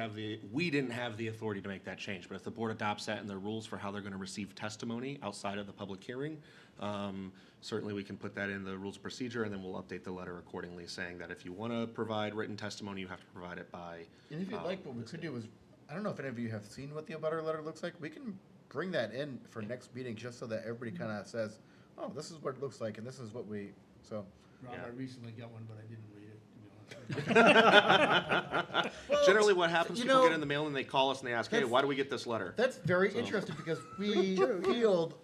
we didn't have the authority to make that change, but if the board adopts that in their rules for how they're gonna receive testimony outside of the public hearing, certainly we can put that in the rules of procedure, and then we'll update the letter accordingly, saying that if you wanna provide written testimony, you have to provide it by. And if you'd like, what we could do is, I don't know if any of you have seen what the abutter letter looks like. We can bring that in for next meeting, just so that everybody kind of says, oh, this is what it looks like, and this is what we, so. Rob, Yeah. I recently got one, but I didn't read it, to be honest. Generally, what happens, you people know, get in the mail and they call us and they ask, hey, that's- why do we get this letter? That's very So- interesting, because we field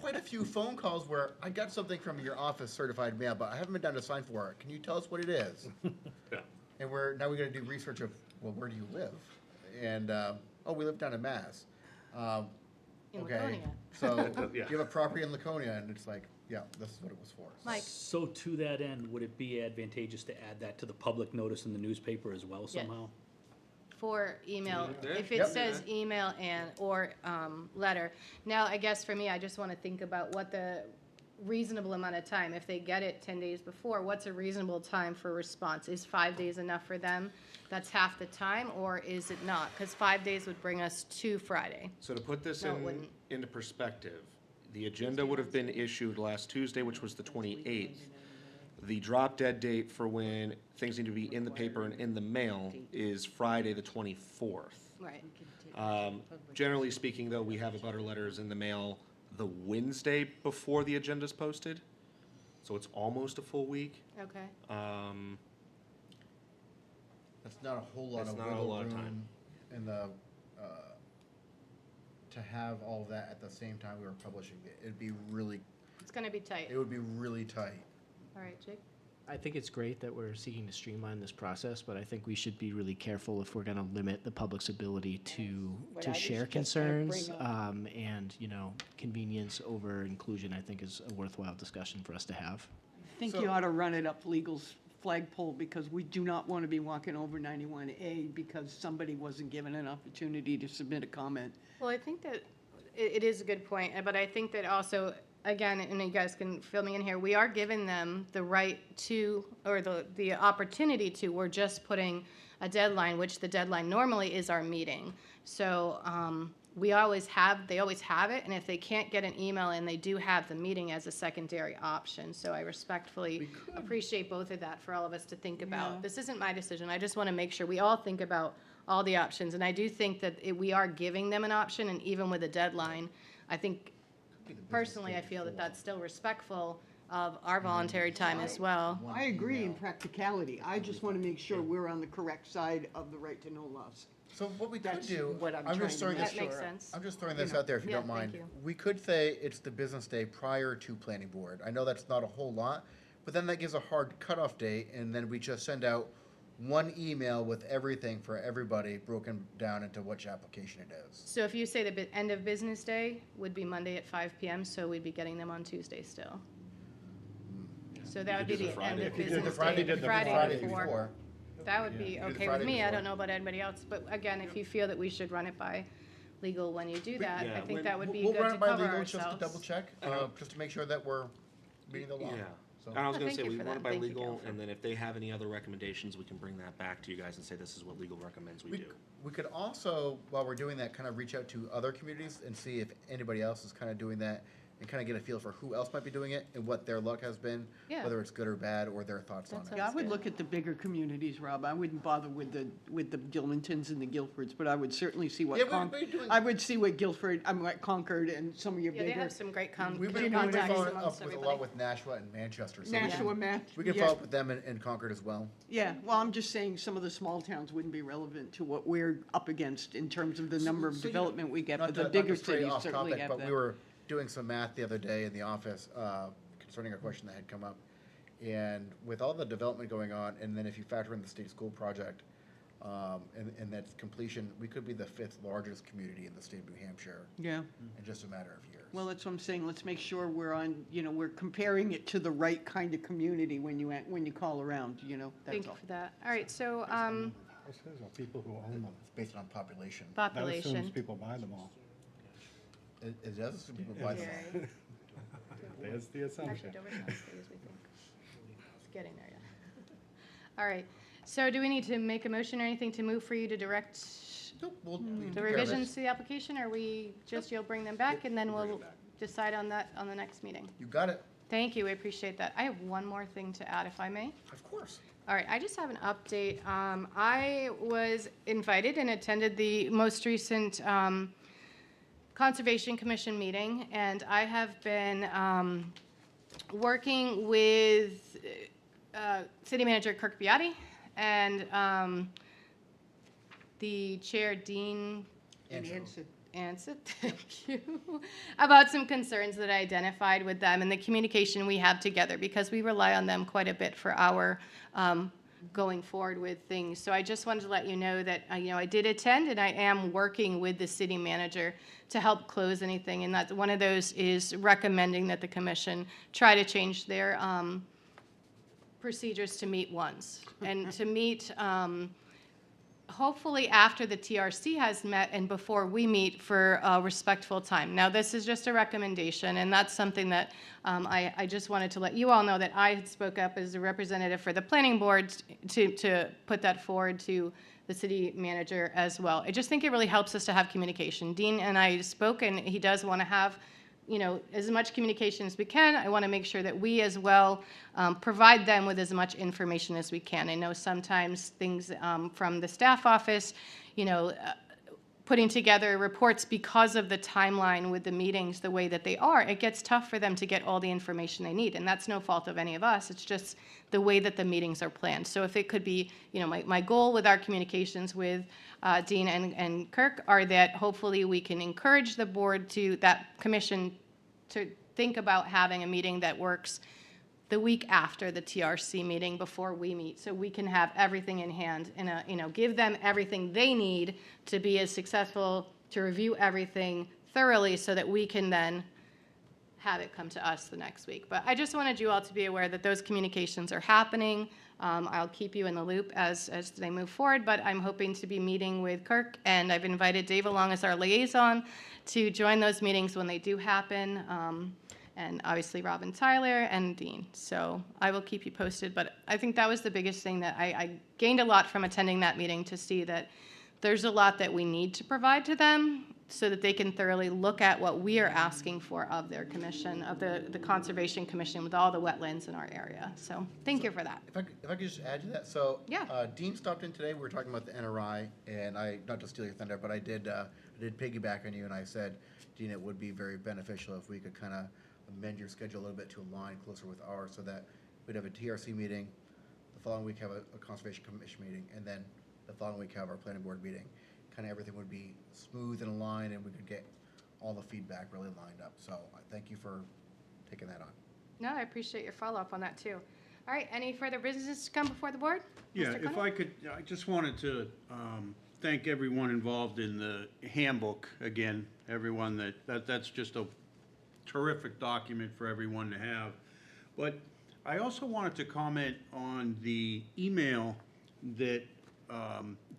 quite a few phone calls where I got something from your office certified mail, but I haven't been down to sign for it. Can you tell us what it is? Yeah. And now we gotta do research of, well, where do you live? And, oh, we live down in Mass. In Okay, Laconia. so Yeah. you have a property in Laconia, and it's like, yeah, this is what it was for. Mike? So to that end, would it be advantageous to add that to the public notice in the newspaper as well Yes. somehow? For email, Yeah. if it Yep. says email or letter. Now, I guess for me, I just want to think about what the reasonable amount of time, if they get it 10 days before, what's a reasonable time for response? Is 5 days enough for them? That's half the time, or is it not? Because 5 days would bring us to Friday. So to put this No, it wouldn't. into perspective, the agenda would have been issued last Tuesday, which was the 28th. The drop dead date for when things need to be in the paper and in the mail is Friday, the 24th. Right. Generally speaking, though, we have abutter letters in the mail the Wednesday before the agenda's posted, so it's almost a full week. Okay. That's not a whole lot That's of not a wiggle lot of time. room in the, to have all of that at the same time we were publishing it. It'd be really, It's going to be tight. it would be really tight. All right, Jake? I think it's great that we're seeking to streamline this process, but I think we should be really careful if we're gonna limit the public's ability What to I was share just gonna bring concerns. up. And, convenience over inclusion, I think is a worthwhile discussion for us to have. I think you ought to run it up legal's flagpole, because we do not want to be walking over 91A because somebody wasn't given an opportunity to submit a comment. Well, I think that it is a good point, but I think that also, again, and you guys can fill me in here, we are giving them the right to, or the opportunity to, we're just putting a deadline, which the deadline normally is our meeting. So, they always have it, and if they can't get an email in, they do have the meeting as a secondary option. So I respectfully appreciate both of that for all of us to think about. Yeah. This isn't my decision, I just want to make sure we all think about all the options. And I do think that we are giving them an option, and even with a deadline, I think, personally, I feel that that's still respectful of our voluntary time as well. I agree in practicality. I just want to make sure we're on the correct side of the right to know laws. So what we could That's do, what I'm I'm trying just to throwing make this, That makes sense. I'm just throwing this out there if you Yeah, don't thank mind. you. We could say it's the business day prior to planning board. I know that's not a whole lot, but then that gives a hard cutoff date, and then we just send out one email with everything for everybody broken down into which application it is. So if you say the end of business day would be Monday at 5 PM, so we'd be getting them on Tuesday still. So that would be do the the end Friday. of If you did the business Friday, day, did the Friday Friday before. before. That would be You do the okay with Friday me, I before. don't know about anybody else, but again, if you feel that we should run it by legal when you do that, yeah, I think when- that would be We'll good run to it by cover legal just to ourselves. double check, just to make sure that we're meeting the law. Yeah. So- And I was Oh, gonna thank say, you we for run that. it by Thank you, legal, Cal. and then if they have any other recommendations, we can bring that back to you guys and say, this is what legal recommends we do. We could also, while we're doing that, kind of reach out to other communities and see if anybody else is kind of doing that. and kind of get a feel for who else might be doing it and what their luck has been, Yeah. whether it's good or bad, or their thoughts on it. Yeah, I would look at the bigger communities, Rob. I wouldn't bother with the Gilmantons and the Guilfords, but I would certainly see what Yeah, we're doing- I would see what what Concord and some of your Yeah, bigger. they have some great We've been contacts following amongst up with a everybody. lot with Nashua and Manchester. So Nashua, we can yeah. follow up with them in Concord as well. Yeah, well, I'm just saying some of the small towns wouldn't be relevant to what we're up against in terms of the number of So, you know, development we get, not but to- the not bigger to stray cities off certainly topic, have but that. we were doing some math the other day in the office concerning a question that had come up. And with all the development going on, and then if you factor in the state school project, and that's completion, we could be the 5th largest community in the state of New Hampshire Yeah. in just a matter of years. Well, that's what I'm saying. Let's make sure we're on, we're comparing it to the right kind of community when you call around, Thank that's you all. for that. All right, so, This is all people who own them. It's based on population. That population. assumes people buy them all. It does assume people buy them. Okay. There's the assumption. Actually, Dover's not as big as we think. It's getting there, yeah. All right, so do we need to make a motion or anything to move for you to direct Nope, we can take the care of it. revisions to the application, or you'll bring them back, and then we'll decide on that on the next meeting? You got it. Thank you, I appreciate that. I have one more thing to add, if I may. Of course. All right, I just have an update. I was invited and attended the most recent Conservation Commission meeting, and I have been working with City Manager Kirk Beati and the Chair, Dean Ansett, thank you, about some concerns that I identified with them and the communication we have together, because we rely on them quite a bit for our going forward with things. So I just wanted to let you know that, I did attend, and I am working with the city manager to help close anything, and that's one of those is recommending that the commission try to change their procedures to meet once, and to meet hopefully after the TRC has met and before we meet for a respectful time. Now, this is just a recommendation, and that's something that I just wanted to let you all know, that I had spoke up as a representative for the planning board to put that forward to the city manager as well. I just think it really helps us to have communication. Dean and I spoke, and he does want to have as much communication as we can. I want to make sure that we as well provide them with as much information as we can. I know sometimes things from the staff office, putting together reports because of the timeline with the meetings the way that they are, it gets tough for them to get all the information they need. And that's no fault of any of us. It's just the way that the meetings are planned. So if it could be, my goal with our communications with Dean and Kirk are that hopefully we can encourage the board that commission to think about having a meeting that works the week after the TRC meeting before we meet, so we can have everything in hand and give them everything they need to be as successful, to review everything thoroughly, so that we can then have it come to us the next week. But I just wanted you all to be aware that those communications are happening. I'll keep you in the loop as they move forward, but I'm hoping to be meeting with Kirk, and I've invited Dave along as our liaison to join those meetings when they do happen, and obviously Robin Tyler and Dean. So I will keep you posted, but I think that was the biggest thing that I gained a lot from attending that meeting, to see that there's a lot that we need to provide to them so that they can thoroughly look at what we are asking for of their commission, of the Conservation Commission, with all the wetlands in our area. So thank you for that. If I could just add to that, so Yeah. Dean stopped in today. We were talking about the NRI, and not to steal your thunder, but I did piggyback on you, and I said, Dean, it would be very beneficial if we could kind of amend your schedule a little bit to align closer with ours, so that we'd have a TRC meeting, the following week have a Conservation Commission meeting, and then the following week have our planning board meeting. Kind of everything would be smooth and aligned, and we could get all the feedback really lined up. So I thank you for taking that on. No, I appreciate your follow-up on that, too. All right, any further business to come before the board? Yeah, Mr. if Connell? I could, I just wanted to thank everyone involved in the handbook again, everyone that's just a terrific document for everyone to have. But I also wanted to comment on the email that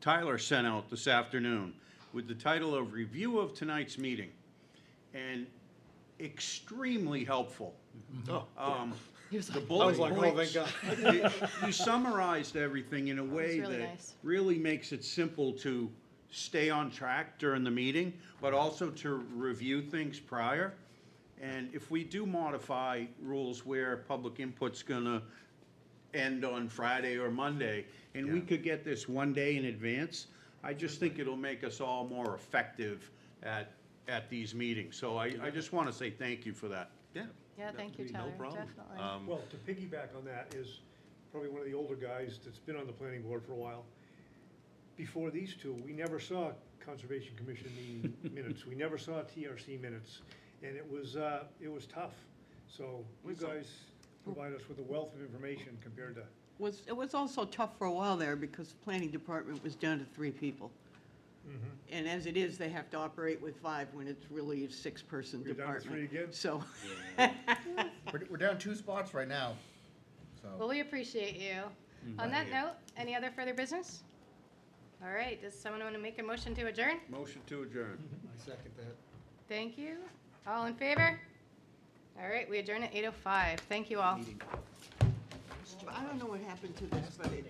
Tyler sent out this afternoon with the title of Review of Tonight's Meeting, and extremely helpful. The bullet points, you summarized everything in a way really that nice. really makes it simple to stay on track during the meeting, but also to review things prior. And if we do modify rules where public input's gonna end on Friday or Monday, and we could get this one day in advance, I just think it'll make us all more effective at these meetings. So I just want to say thank you for that. Yeah. Yeah, thank you, No Tyler, problem. definitely. Well, to piggyback on that is probably one of the older guys that's been on the planning board for a while. Before these two, we never saw Conservation Commission meeting minutes. We never saw TRC minutes. And it was tough. So you guys provide us with a wealth of information compared to, It was also tough for a while there because the planning department was down to 3 people. And as it is, they have to operate with 5 when it's really a 6-person You're down to department. 3 again? So, We're down 2 spots right now, so. Well, we appreciate you. On that note, any other further business? All right, does someone want to make a motion to adjourn? Motion to adjourn. I second that. Thank you. All in favor? All right, we adjourn at 8:05. Thank you all. I don't know what happened to this, but it